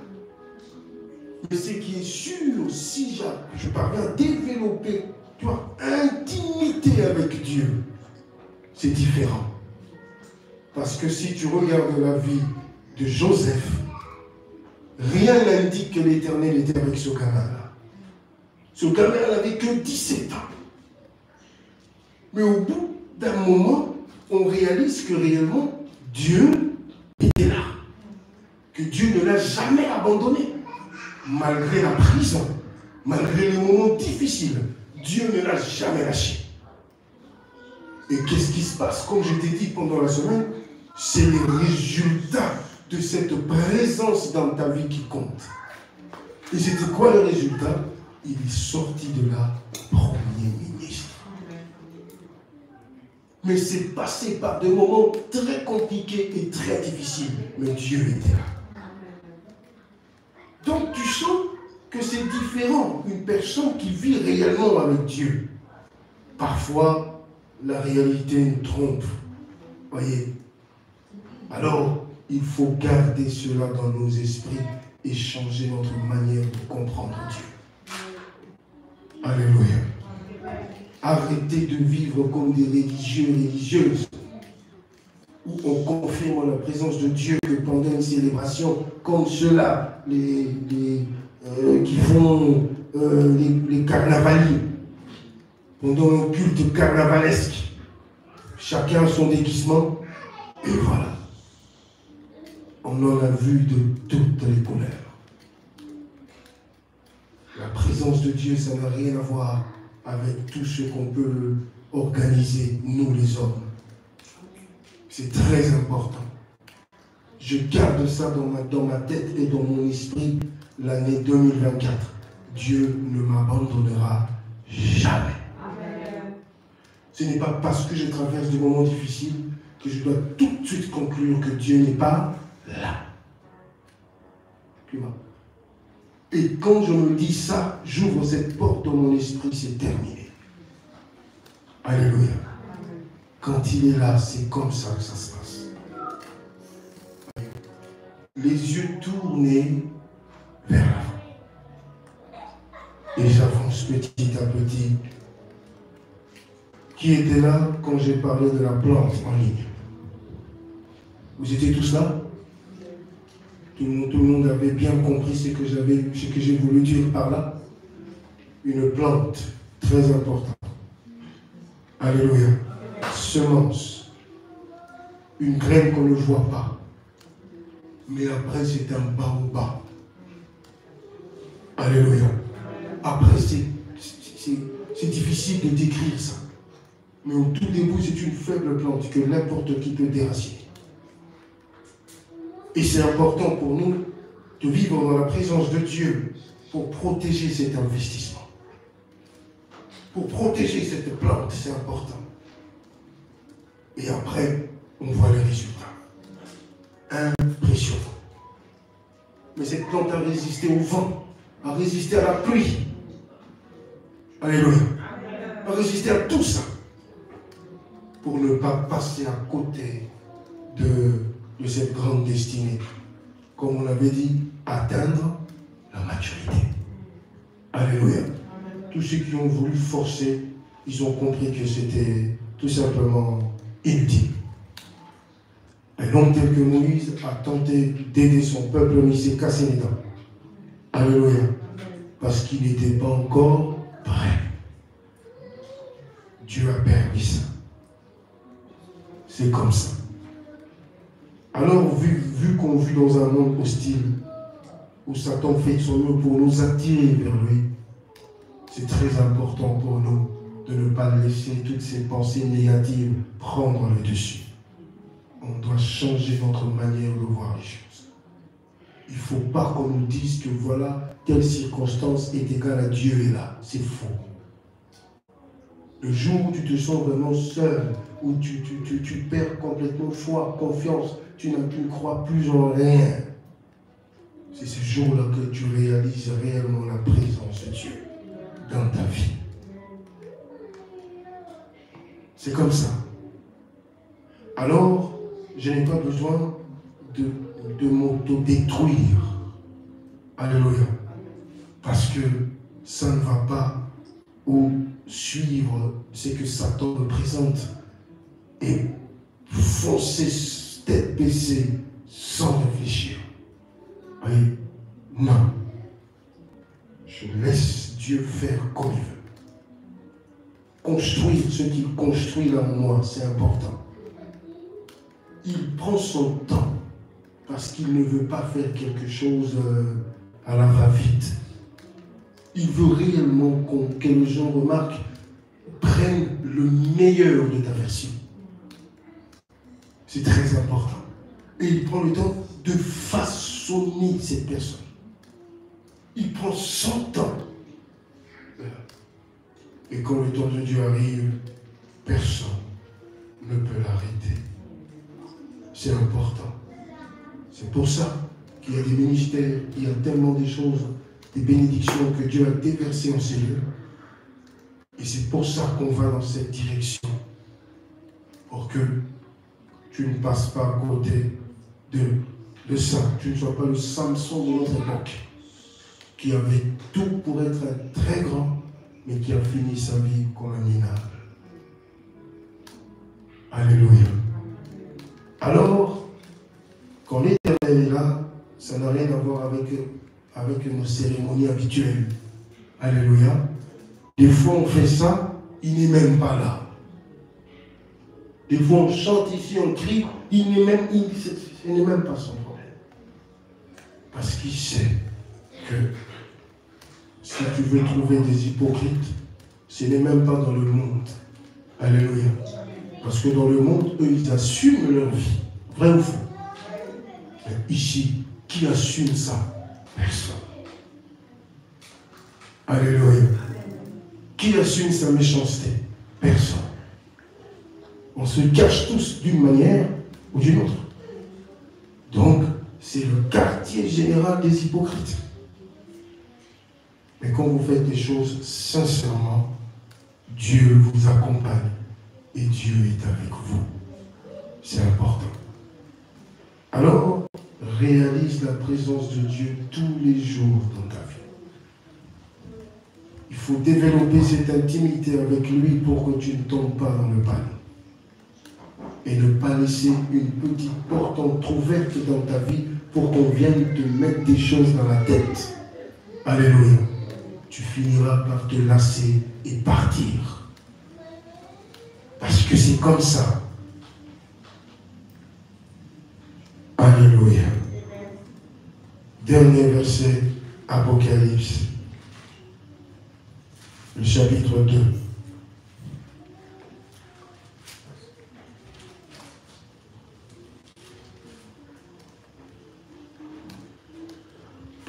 Mais ce qui est sûr, si je parviens à développer intimité avec Dieu, c'est différent. Parce que si tu regardes la vie de Joseph, rien n'indique que l'Éternel était avec ce gamin-là. Ce gamin n'avait que 17 ans. Mais au bout d'un moment, on réalise que réellement, Dieu était là. Que Dieu ne l'a jamais abandonné. Malgré la prison, malgré les moments difficiles, Dieu ne l'a jamais lâché. Et qu'est-ce qui se passe? Comme je t'ai dit pendant la semaine, c'est les résultats de cette présence dans ta vie qui comptent. Et c'était quoi le résultat? Il est sorti de là Premier ministre. Mais c'est passé par des moments très compliqués et très difficiles. Mais Dieu était là. Donc tu sens que c'est différent, une personne qui vit réellement avec Dieu. Parfois, la réalité nous trompe. Voyez. Alors, il faut garder cela dans nos esprits et changer notre manière de comprendre Dieu. Alléluia. Arrêtez de vivre comme des religieux et religieuses, où on confirme la présence de Dieu que pendant une célébration comme ceux-là, qui font les carnavaliers, pendant un culte carnavalesque, chacun a son déguisement, et voilà. On en a vu de toutes les couleurs. La présence de Dieu, ça n'a rien à voir avec tout ce qu'on peut organiser, nous les hommes. C'est très important. Je garde ça dans ma tête et dans mon esprit l'année 2024. Dieu ne m'abandonnera jamais. Amen. Ce n'est pas parce que je traverse des moments difficiles que je dois tout de suite conclure que Dieu n'est pas là. Tu vois? Et quand je me dis ça, j'ouvre cette porte dans mon esprit, c'est terminé. Alléluia. Quand il est là, c'est comme ça que ça se passe. Les yeux tournés vers l'avant. Et j'avance petit à petit. Qui était là quand j'ai parlé de la plante en ligne? Vous étiez tous là? Tout le monde avait bien compris ce que j'ai voulu dire par là. Une plante très importante. Alléluia. Semence. Une graine qu'on ne voit pas. Mais après, c'est un baobab. Alléluia. Après, c'est difficile de décrire ça. Mais au tout début, c'est une faible plante que n'importe qui peut déraciner. Et c'est important pour nous de vivre dans la présence de Dieu pour protéger cet investissement. Pour protéger cette plante, c'est important. Et après, on voit les résultats. Impressionnant. Mais cette plante a résisté au vent, a résisté à la pluie. Alléluia. A résisté à tout ça. Pour ne pas passer à côté de cette grande destinée. Comme on avait dit, atteindre la maturité. Alléluia. Tous ceux qui ont voulu forcer, ils ont compris que c'était tout simplement inutile. Un homme tel que Moïse a tenté d'aider son peuple, mais il s'est cassé les dents. Alléluia. Parce qu'il n'était pas encore prêt. Dieu a permis ça. C'est comme ça. Alors, vu qu'on vit dans un monde hostile, où Satan fait de son mieux pour nous attirer vers lui, c'est très important pour nous de ne pas laisser toutes ces pensées négatives prendre le dessus. On doit changer notre manière de voir les choses. Il ne faut pas qu'on nous dise que voilà, telle circonstance est égale à Dieu est là. C'est faux. Le jour où tu te sens vraiment seul, où tu perds complètement foi, confiance, tu ne crois plus en rien, c'est ce jour-là que tu réalises réellement la présence de Dieu dans ta vie. C'est comme ça. Alors, je n'ai pas besoin de m'auto-détruire. Alléluia. Parce que ça ne va pas ou suivre ce que Satan me présente et foncer tête baissée sans réfléchir. Oui, non. Je laisse Dieu faire comme il veut. Construire ce qu'il construit là en moi, c'est important. Il prend son temps parce qu'il ne veut pas faire quelque chose à la va-vite. Il veut réellement que les gens remarquent, prennent le meilleur de ta version. C'est très important. Et il prend le temps de façonner cette personne. Il prend son temps. Et quand le temps de Dieu arrive, personne ne peut l'arrêter. C'est important. C'est pour ça qu'il y a des ministères, il y a tellement de choses, des bénédictions que Dieu a déversées en ces lieux. Et c'est pour ça qu'on va dans cette direction. Pour que tu ne passes pas à côté de ça. Tu ne sois pas le Samson de notre époque, qui avait tout pour être très grand, mais qui a fini sa vie comme un minable. Alléluia. Alors, quand l'Éternel est là, ça n'a rien à voir avec nos cérémonies habituelles. Alléluia. Des fois, on fait ça, il n'est même pas là. Des fois, on chante ici, on crie, ce n'est même pas son problème. Parce qu'il sait que si tu veux trouver des hypocrites, ce n'est même pas dans le monde. Alléluia. Parce que dans le monde, eux, ils assument leur vie. Vrai ou faux? Mais ici, qui assume ça? Personne. Alléluia. Qui assume sa méchanceté? Personne. On se cache tous d'une manière ou d'une autre. Donc, c'est le quartier général des hypocrites. Mais quand vous faites des choses sincèrement, Dieu vous accompagne et Dieu est avec vous. C'est important. Alors, réalise la présence de Dieu tous les jours dans ta vie. Il faut développer cette intimité avec lui pour que tu ne tombes pas dans le panneau. Et ne pas laisser une petite porte entrouverte dans ta vie pour qu'on vienne te mettre des choses dans la tête. Alléluia. Tu finiras par te lasser et partir. Parce que c'est comme ça. Alléluia. Dernier verset, Apocalypse. Le chapitre 2.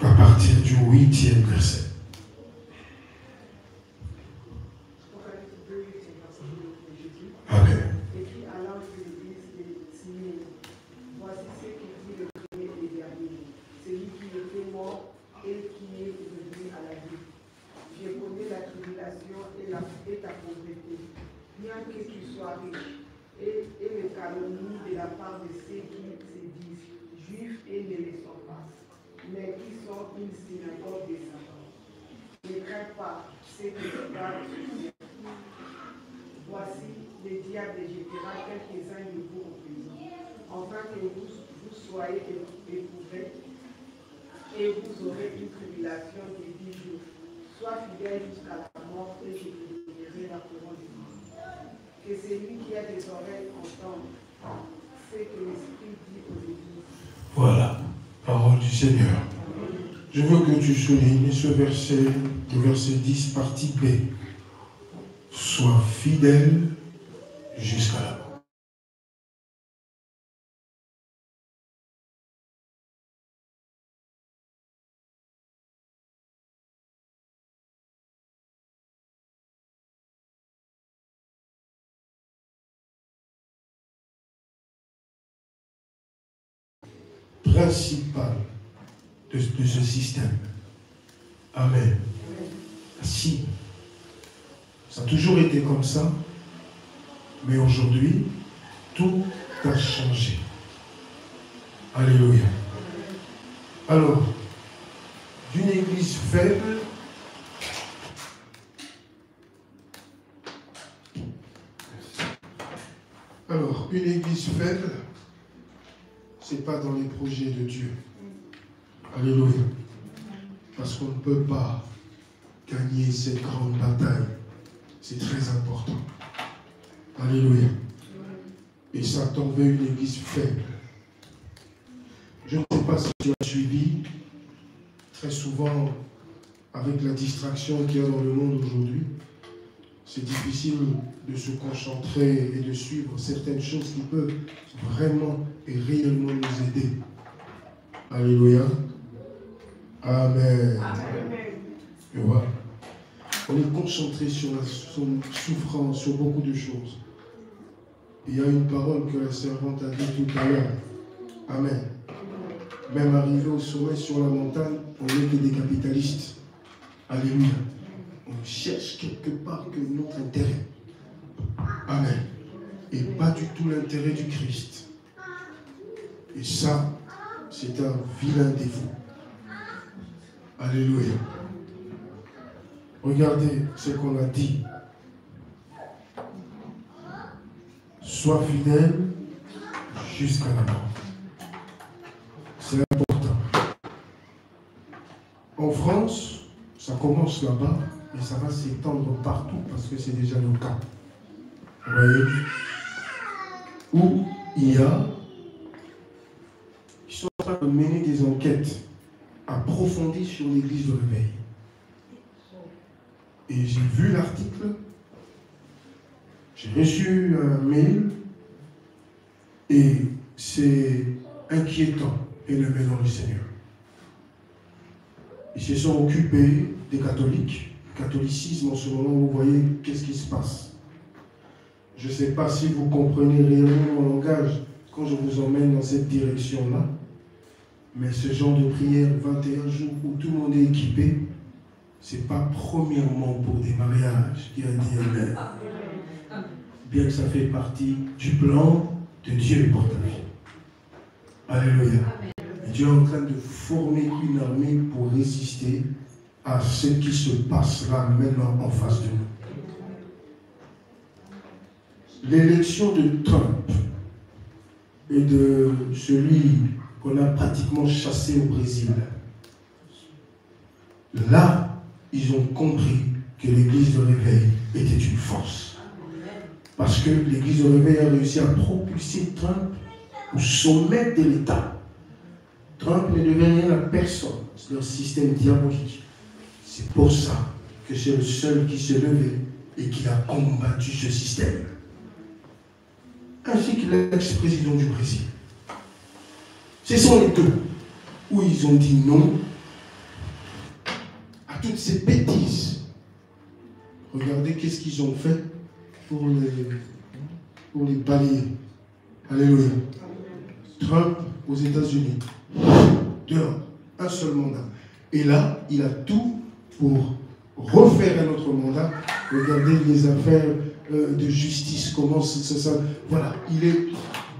À partir du 8e verset. Amen. Et puis à l'ange de l'église de Smyrne, voici ce que dit le premier et le dernier, celui qui était mort et qui est revenu à la vie. Je connais la tribulation et ta pauvreté, bien que tu sois riche, et les calomnies de la part de ceux qui se disent juifs et ne le sont pas, mais qui sont une synagogue de Satan. Ne crains pas ce que tu gardes. Voici, le diable jettera quelques-uns de vous en prison, afin que vous soyez éprouvés, et vous aurez une tribulation de 10 jours. Sois fidèle jusqu'à la mort, et je te donnerai la couronne du monde. Que celui qui a des oreilles entende ce que l'Esprit dit aux églises. Seigneur. Je veux que tu soulignes ce verset, le verset 10, partie B. Sois fidèle jusqu'à la mort. Principal de ce système. Amen. Si, ça a toujours été comme ça, mais aujourd'hui, tout a changé. Alléluia. Alors, d'une église faible, une église faible, c'est pas dans les projets de Dieu. Alléluia. Parce qu'on ne peut pas gagner cette grande bataille. C'est très important. Alléluia. Et Satan veut une église faible. Je ne sais pas si tu as suivi, très souvent, avec la distraction qu'il y a dans le monde aujourd'hui, c'est difficile de se concentrer et de suivre certaines choses qui peuvent vraiment et réellement nous aider. Alléluia. Amen. Et voilà. On est concentré sur la souffrance, sur beaucoup de choses. Il y a une parole que la servante a dit tout à l'heure. Amen. Même arrivé au sommet sur la montagne, on n'est que des capitalistes. Alléluia. On cherche quelque part que notre intérêt. Amen. Et pas du tout l'intérêt du Christ. Et ça, c'est un vilain défaut. Alléluia. Regardez ce qu'on a dit. Sois fidèle jusqu'à la mort. C'est important. En France, ça commence là-bas et ça va s'étendre partout parce que c'est déjà le cas. Vous voyez? Où il y a, ils sont en train de mener des enquêtes approfondies sur l'église de réveil. Et j'ai vu l'article, j'ai reçu un mail et c'est inquiétant, élevé dans le Seigneur. Ils se sont occupés des catholiques. Le catholicisme, en ce moment, vous voyez qu'est-ce qui se passe. Je ne sais pas si vous comprenez réellement mon langage quand je vous emmène dans cette direction-là, mais ce genre de prière, 21 jours où tout le monde est équipé, ce n'est pas premièrement pour des mariages qui a dit Amen. Bien que ça fait partie du plan de Dieu pour ta vie. Alléluia. Et Dieu est en train de former une armée pour résister à ce qui se passe là maintenant en face de nous. L'élection de Trump et de celui qu'on a pratiquement chassé au Brésil, là, ils ont compris que l'église de réveil était une force. Parce que l'église de réveil a réussi à propulser Trump au sommet de l'État. Trump ne devait rien à personne. C'est leur système diabolique. C'est pour ça que c'est le seul qui s'est levé et qui a combattu ce système. Ainsi que l'ex-président du Brésil. Ce sont les deux où ils ont dit non à toutes ces bêtises. Regardez qu'est-ce qu'ils ont fait pour les balayer. Alléluia. Trump aux États-Unis. Dehors. Un seul mandat. Et là, il a tout pour refaire un autre mandat. Regardez les affaires de justice, comment ça. Voilà, il est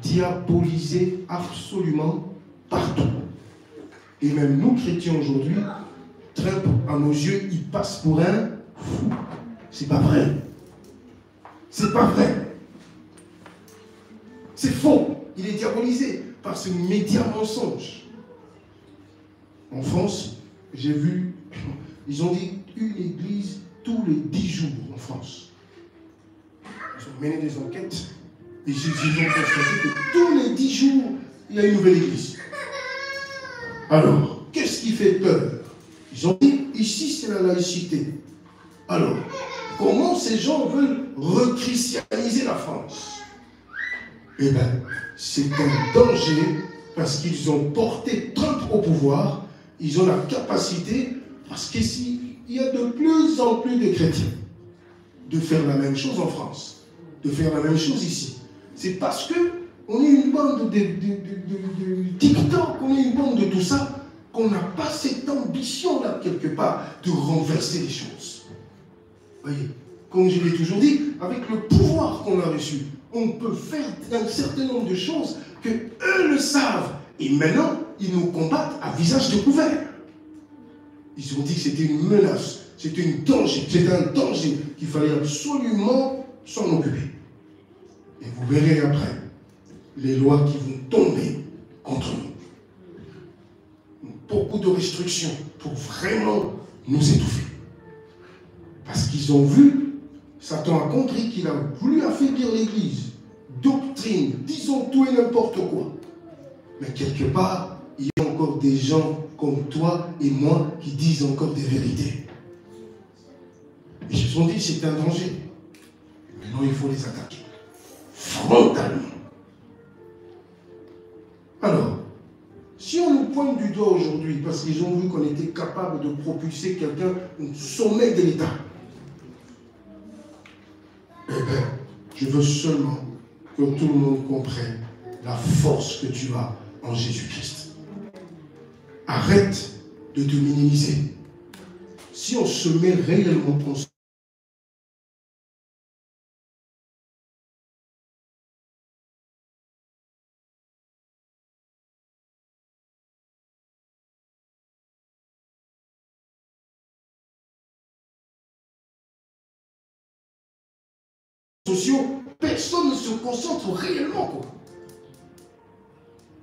diabolisé absolument partout. Et même nous, chrétiens aujourd'hui, Trump, à nos yeux, il passe pour un fou. C'est pas vrai. C'est pas vrai. C'est faux. Il est diabolisé par ce média mensonge. En France, j'ai vu, ils ont dit une église tous les 10 jours en France. Ils ont mené des enquêtes et ils ont constaté que tous les 10 jours, il y a une nouvelle église. Alors, fait peur. Ils ont dit, ici c'est la laïcité. Alors, comment ces gens veulent rechristianiser la France? Eh bien, c'est un danger parce qu'ils ont porté Trump au pouvoir. Ils ont la capacité, parce qu'ici, il y a de plus en plus de chrétiens, de faire la même chose en France, de faire la même chose ici. C'est parce qu'on est une bande de TikTok, on est une bande de tout ça, qu'on n'a pas cette ambition-là, quelque part, de renverser les choses. Voyez, comme je l'ai toujours dit, avec le pouvoir qu'on a reçu, on peut faire un certain nombre de choses que eux le savent. Et maintenant, ils nous combattent à visage découvert. Ils ont dit que c'était une menace, c'était un danger qu'il fallait absolument s'en occuper. Et vous verrez après les lois qui vont tomber contre nous. Beaucoup de restrictions pour vraiment nous étouffer. Parce qu'ils ont vu, Satan a compris qu'il a voulu affaiblir l'Église. Doctrine, disons tout et n'importe quoi. Mais quelque part, il y a encore des gens comme toi et moi qui disent encore des vérités. Et ils se sont dit, c'est un danger. Maintenant, il faut les attaquer. Frontalement. Alors, si on nous pointe du doigt aujourd'hui, parce qu'ils ont vu qu'on était capable de propulser quelqu'un au sommet de l'État, eh bien, je veux seulement que tout le monde comprenne la force que tu as en Jésus-Christ. Arrête de te minimiser. Si on se met réellement en sociaux, personne ne se concentre réellement, quoi.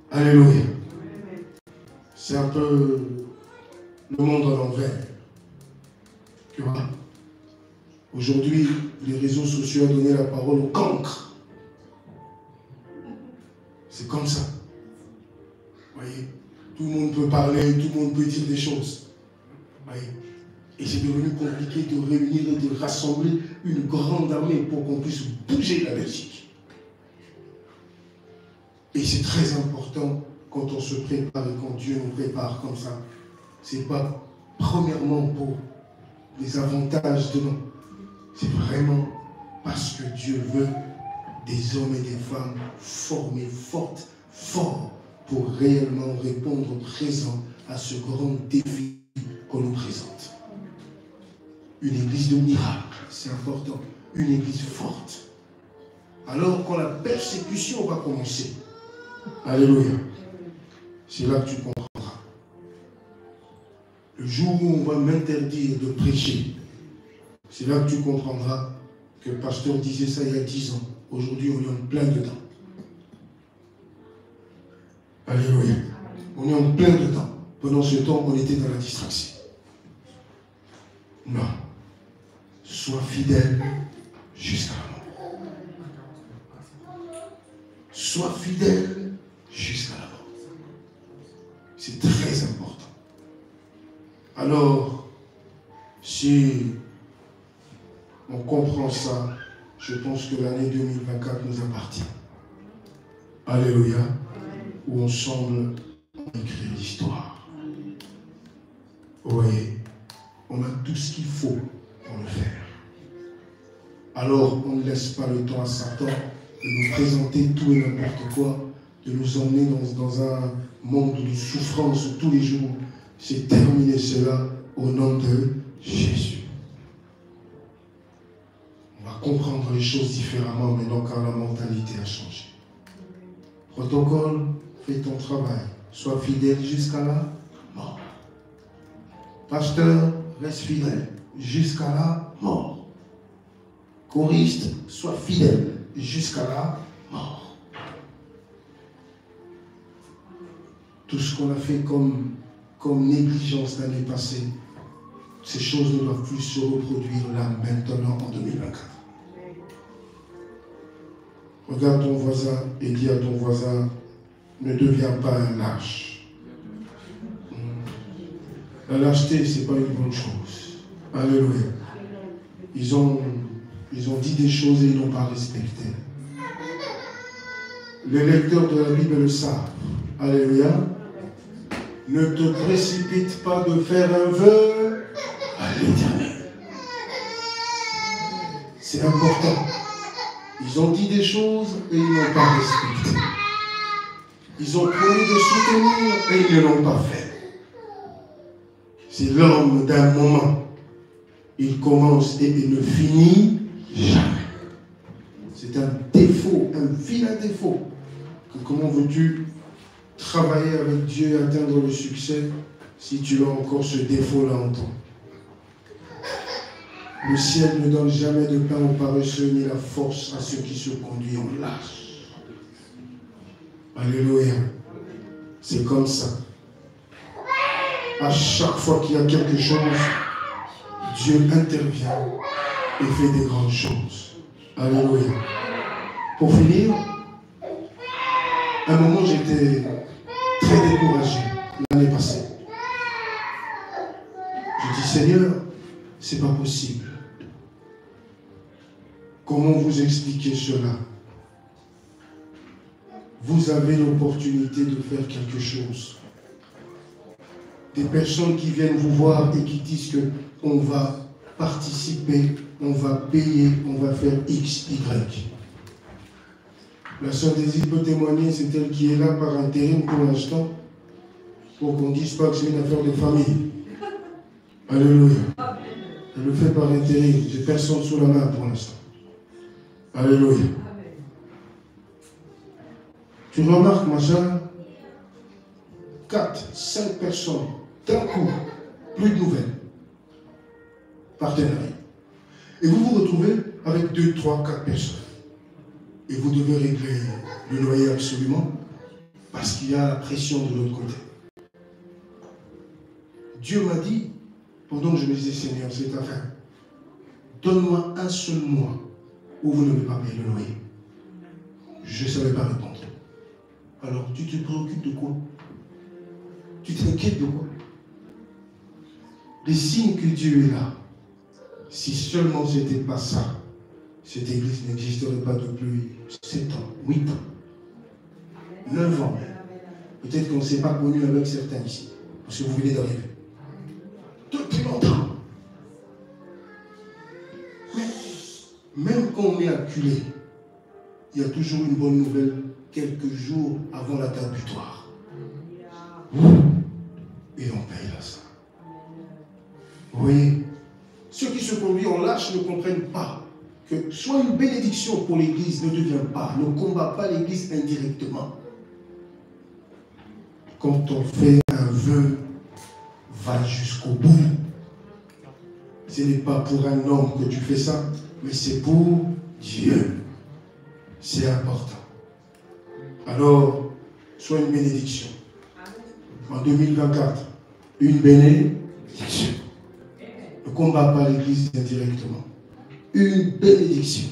Alléluia. C'est un peu le monde à l'envers. Tu vois? Aujourd'hui, les réseaux sociaux ont donné la parole au cancre. C'est comme ça. Vous voyez? Tout le monde peut parler, tout le monde peut dire des choses. Vous voyez? Et c'est devenu compliqué de réunir et de rassembler une grande armée pour qu'on puisse bouger la Belgique. Et c'est très important quand on se prépare et quand Dieu nous prépare comme ça. C'est pas premièrement pour les avantages de nous. C'est vraiment parce que Dieu veut des hommes et des femmes formés, forts, pour réellement répondre présent à ce grand défi qu'on nous présente. Une église de miracles, c'est important. Une église forte. Alors quand la persécution va commencer, alléluia, c'est là que tu comprendras. Le jour où on va m'interdire de prêcher, c'est là que tu comprendras que le pasteur disait ça il y a 10 ans. Aujourd'hui, on est en plein dedans. Alléluia. On est en plein dedans. Pendant ce temps, on était dans la distraction. Non. Sois fidèle jusqu'à la mort. Sois fidèle jusqu'à la mort. C'est très important. Alors, si on comprend ça, je pense que l'année 2024 nous appartient. Alléluia. Où on semble écrire l'histoire. Vous voyez, on a tout ce qu'il faut pour le faire. Alors, on ne laisse pas le temps à Satan de nous présenter tout et n'importe quoi, de nous emmener dans un monde de souffrance tous les jours. C'est terminer cela au nom de Jésus. On va comprendre les choses différemment maintenant car la mentalité a changé. Protocole, fais ton travail. Sois fidèle jusqu'à la mort. Pasteur, reste fidèle jusqu'à la mort. Choriste, sois fidèle jusqu'à la mort. Tout ce qu'on a fait comme négligence l'année passée, ces choses ne doivent plus se reproduire là, maintenant, en 2024. Regarde ton voisin et dis à ton voisin, ne deviens pas un lâche. La lâcheté, ce n'est pas une bonne chose. Alléluia. Ils ont dit des choses et ils n'ont pas respecté. Les lecteurs de la Bible le savent. Alléluia. Ne te précipite pas de faire un vœu à l'Éternel. C'est important. Ils ont dit des choses et ils n'ont pas respecté. Ils ont promis de soutenir et ils ne l'ont pas fait. C'est l'homme d'un moment. Il commence et il ne finit jamais. C'est un défaut, un vilain défaut. Comment veux-tu travailler avec Dieu et atteindre le succès si tu as encore ce défaut-là en toi? Le ciel ne donne jamais de pain aux paresseux ni la force à ceux qui se conduisent en lâche. Alléluia. C'est comme ça. À chaque fois qu'il y a quelque chose, Dieu intervient et fait des grandes choses. Alléluia. Pour finir, à un moment j'étais très découragé l'année passée. Je dis, Seigneur, c'est pas possible. Comment vous expliquer cela? Vous avez l'opportunité de faire quelque chose. Des personnes qui viennent vous voir et qui disent qu'on va participer, on va payer, on va faire X, Y. La sœur Désir peut témoigner, c'est elle qui est là par intérim pour l'instant, pour qu'on ne dise pas que c'est une affaire de famille. Alléluia. Elle le fait par intérim. J'ai personne sous la main pour l'instant. Alléluia. Tu remarques, ma soeur, 4, 5 personnes, d'un coup, plus de nouvelles. Partenariat. Et vous vous retrouvez avec 2, 3, 4 personnes. Et vous devez régler le loyer absolument, parce qu'il y a la pression de l'autre côté. Dieu m'a dit, pendant que je me disais, Seigneur, c'est ta fin, donne-moi un seul mois où vous ne pouvez pas payer le loyer. Je ne savais pas répondre. Alors, tu te préoccupes de quoi? Tu t'inquiètes de quoi? Les signes que Dieu est là, si seulement ce n'était pas ça, cette église n'existerait pas depuis 7 ans, 8 ans, 9 ans. Peut-être qu'on ne s'est pas connu avec certains ici, parce que vous venez d'arriver. Depuis longtemps. Mais même quand on est acculé, il y a toujours une bonne nouvelle quelques jours avant la date butoir. Et on paye là ça. Vous voyez, ceux qui se conduisent en lâche ne comprennent pas que soit une bénédiction pour l'église ne devient pas, ne combat pas l'église indirectement. Quand on fait un vœu, va jusqu'au bout. Ce n'est pas pour un homme que tu fais ça, mais c'est pour Dieu. C'est important. Alors, soit une bénédiction. En 2024, une bénédiction. Ne combat pas l'église indirectement. Une bénédiction.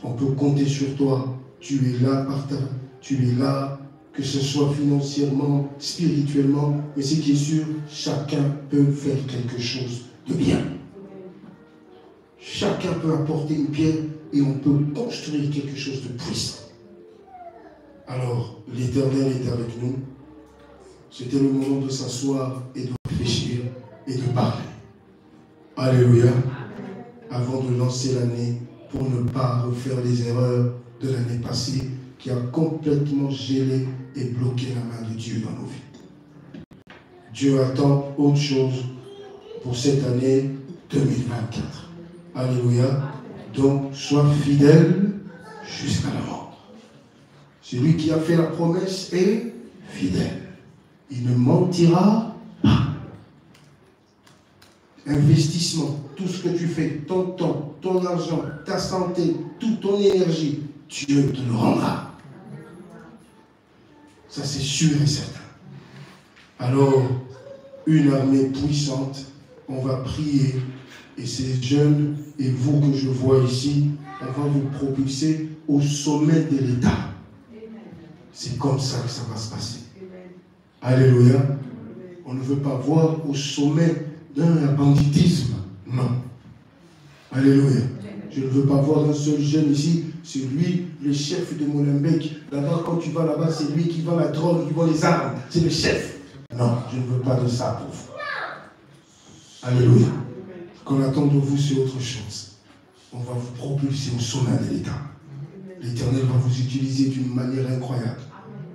On peut compter sur toi. Tu es là par ta, tu es là, que ce soit financièrement, spirituellement, mais ce qui est sûr, chacun peut faire quelque chose de bien. Chacun peut apporter une pierre et on peut construire quelque chose de puissant. Alors, l'Éternel est avec nous. C'était le moment de s'asseoir et de réfléchir et de parler. Alléluia. Avant de lancer l'année, pour ne pas refaire les erreurs de l'année passée qui a complètement gelé et bloqué la main de Dieu dans nos vies. Dieu attend autre chose pour cette année 2024. Alléluia. Donc, sois fidèle jusqu'à la mort. Celui qui a fait la promesse est fidèle. Il ne mentira pas. Investissement, tout ce que tu fais, ton temps, ton argent, ta santé, toute ton énergie, Dieu te le rendra. Ça, c'est sûr et certain. Alors, une armée puissante, on va prier. Et ces jeunes et vous que je vois ici, on va vous propulser au sommet de l'État. C'est comme ça que ça va se passer. Alléluia. on ne veut pas voir au sommet d'un banditisme. Non. Alléluia. Je ne veux pas voir un seul jeune ici, c'est lui le chef de Molenbeek. Là-bas, quand tu vas là-bas, c'est lui qui vend la drogue, qui vend les armes. C'est le chef. Non, je ne veux pas de ça pour vous. Alléluia. Ce qu'on attend de vous, c'est autre chose. On va vous propulser au sommet de l'État. L'Éternel va vous utiliser d'une manière incroyable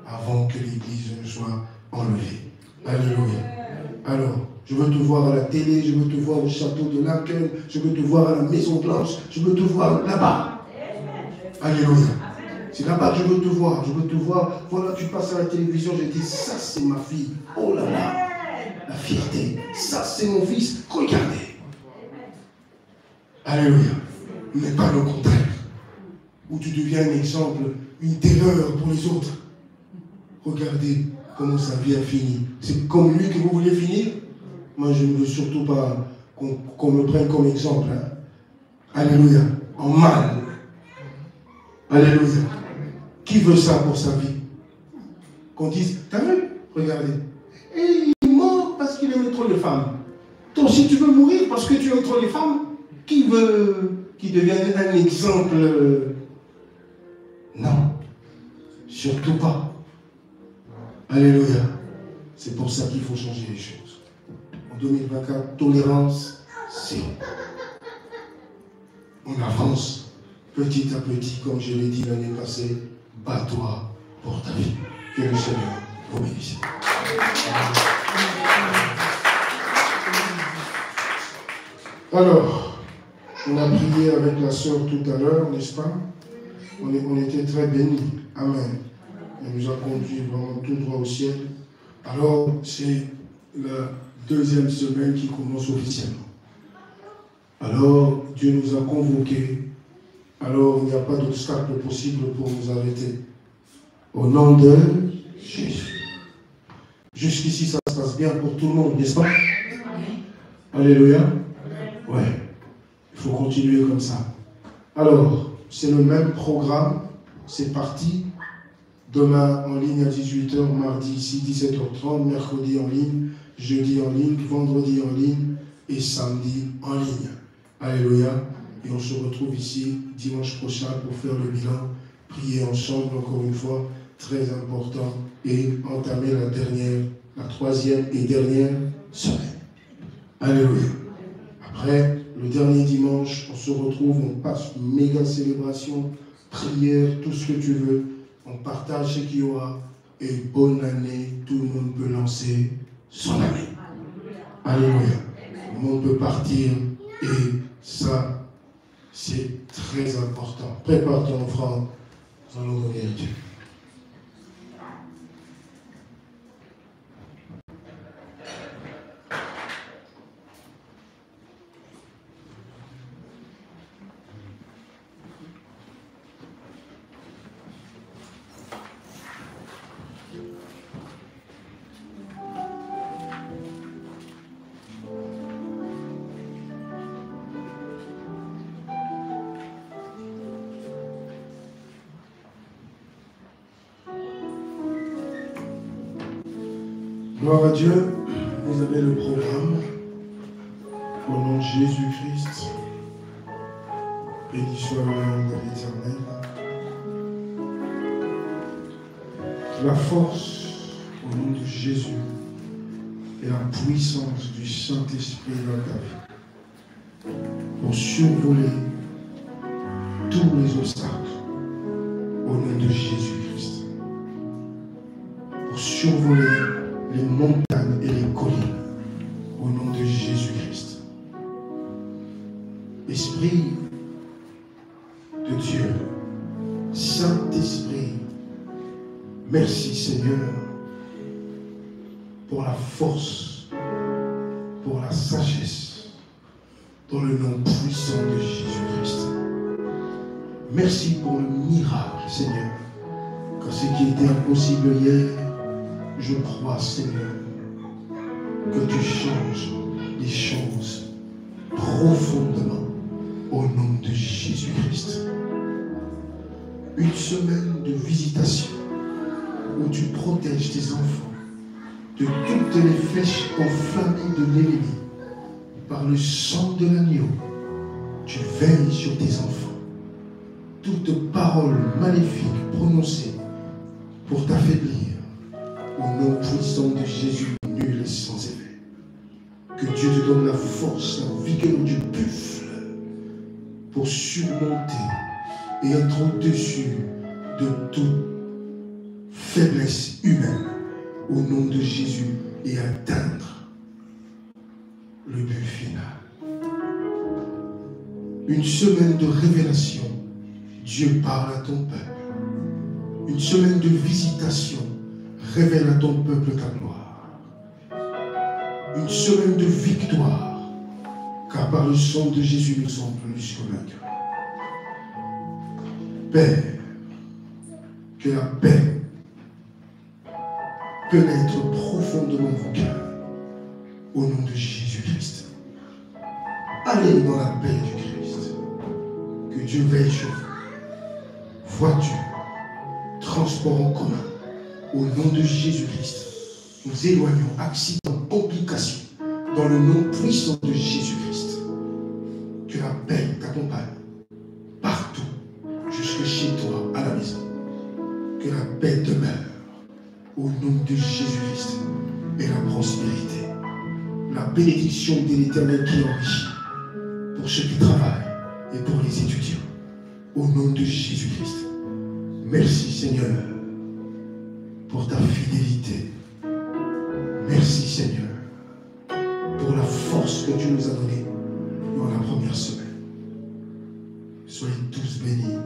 avant que l'Église ne soit enlevée. Alléluia. Alors, je veux te voir à la télé, je veux te voir au château de Laken, je veux te voir à la Maison Blanche, je veux te voir là-bas. Alléluia. C'est là-bas que je veux te voir. Je veux te voir. Voilà, tu passes à la télévision, je dis, ça c'est ma fille. Oh là là. La fierté. Ça c'est mon fils. Regardez. Alléluia. Mais pas le contraire. Où tu deviens un exemple, une terreur pour les autres. Regardez comment sa vie a fini. C'est comme lui que vous voulez finir? Moi, je ne veux surtout pas qu'on me prenne comme exemple. Hein. Alléluia. En mal. Alléluia. Qui veut ça pour sa vie? Qu'on dise, t'as vu? Regardez. Et il est mort parce qu'il aimait trop les femmes. Donc, si tu veux mourir parce que tu aimes trop les femmes, qui veut qu'il devienne un exemple? Non. Surtout pas. Alléluia. C'est pour ça qu'il faut changer les choses. En 2024, tolérance, c'est. On avance petit à petit, comme je l'ai dit l'année passée. Bats-toi pour ta vie. Que le Seigneur vous bénisse. Alors, on a prié avec la sœur tout à l'heure, n'est-ce pas? On était très bénis. Amen. Elle nous a conduits vraiment tout droit au ciel. Alors, c'est la deuxième semaine qui commence officiellement. Alors, Dieu nous a convoqués. Alors, il n'y a pas d'obstacle possible pour nous arrêter. Au nom de Jésus. Jusqu'ici, ça se passe bien pour tout le monde, n'est-ce pas? Alléluia. Ouais. Il faut continuer comme ça. Alors, c'est le même programme. C'est parti. Demain en ligne à 18h, mardi ici, 17h30, mercredi en ligne, jeudi en ligne, vendredi en ligne et samedi en ligne. Alléluia. Et on se retrouve ici dimanche prochain pour faire le bilan, prier ensemble encore une fois, très important, et entamer la troisième et dernière semaine. Alléluia. Après, le dernier dimanche, on se retrouve, on passe une méga célébration, prière, tout ce que tu veux. On partage ce qu'il y aura. Et bonne année, tout le monde peut lancer son année. Alléluia. Le monde peut partir. Et ça, c'est très important. Prépare ton offrande. Nous allons donner à Dieu. Gloire à Dieu, vous avez le programme. Au nom de Jésus-Christ, béni soit le nom de l'Éternel. La force au nom de Jésus et la puissance du Saint-Esprit dans ta vie pour survoler tous les obstacles au nom de Jésus-Christ. Pour survoler les montagnes et les collines au nom de Jésus-Christ. Esprit de Dieu, Saint-Esprit, merci Seigneur pour la force, pour la sagesse, dans le nom puissant de Jésus-Christ. Merci pour le miracle Seigneur, car ce qui était impossible hier, je crois, Seigneur, que tu changes les choses profondément au nom de Jésus-Christ. Une semaine de visitation où tu protèges tes enfants, de toutes les flèches enflammées de l'ennemi. Par le sang de l'agneau, tu veilles sur tes enfants. Toute parole maléfique prononcée pour t'affaiblir, au nom puissant de Jésus, nul et sans effet. Que Dieu te donne la force, la vigueur du buffle pour surmonter et être au-dessus de toute faiblesse humaine au nom de Jésus et atteindre le but final. Une semaine de révélation, Dieu parle à ton peuple. Une semaine de visitation, révèle à ton peuple ta gloire. Une semaine de victoire, car par le sang de Jésus nous sommes plus que vainqueurs. Père, que la paix pénètre profondément vos cœurs au nom de Jésus-Christ. Allez dans la paix du Christ. Que Dieu veille sur vous. Voiture, transport en commun, au nom de Jésus-Christ. Nous éloignons accidents, complications, dans le nom puissant de Jésus-Christ. Que la paix t'accompagne partout, jusque chez toi, à la maison. Que la paix demeure au nom de Jésus-Christ et la prospérité. La bénédiction de l'Éternel qui enrichit pour ceux qui travaillent et pour les étudiants. Au nom de Jésus-Christ. Merci Seigneur pour ta fidélité. Merci Seigneur pour la force que tu nous as donnée dans la première semaine. Soyez tous bénis.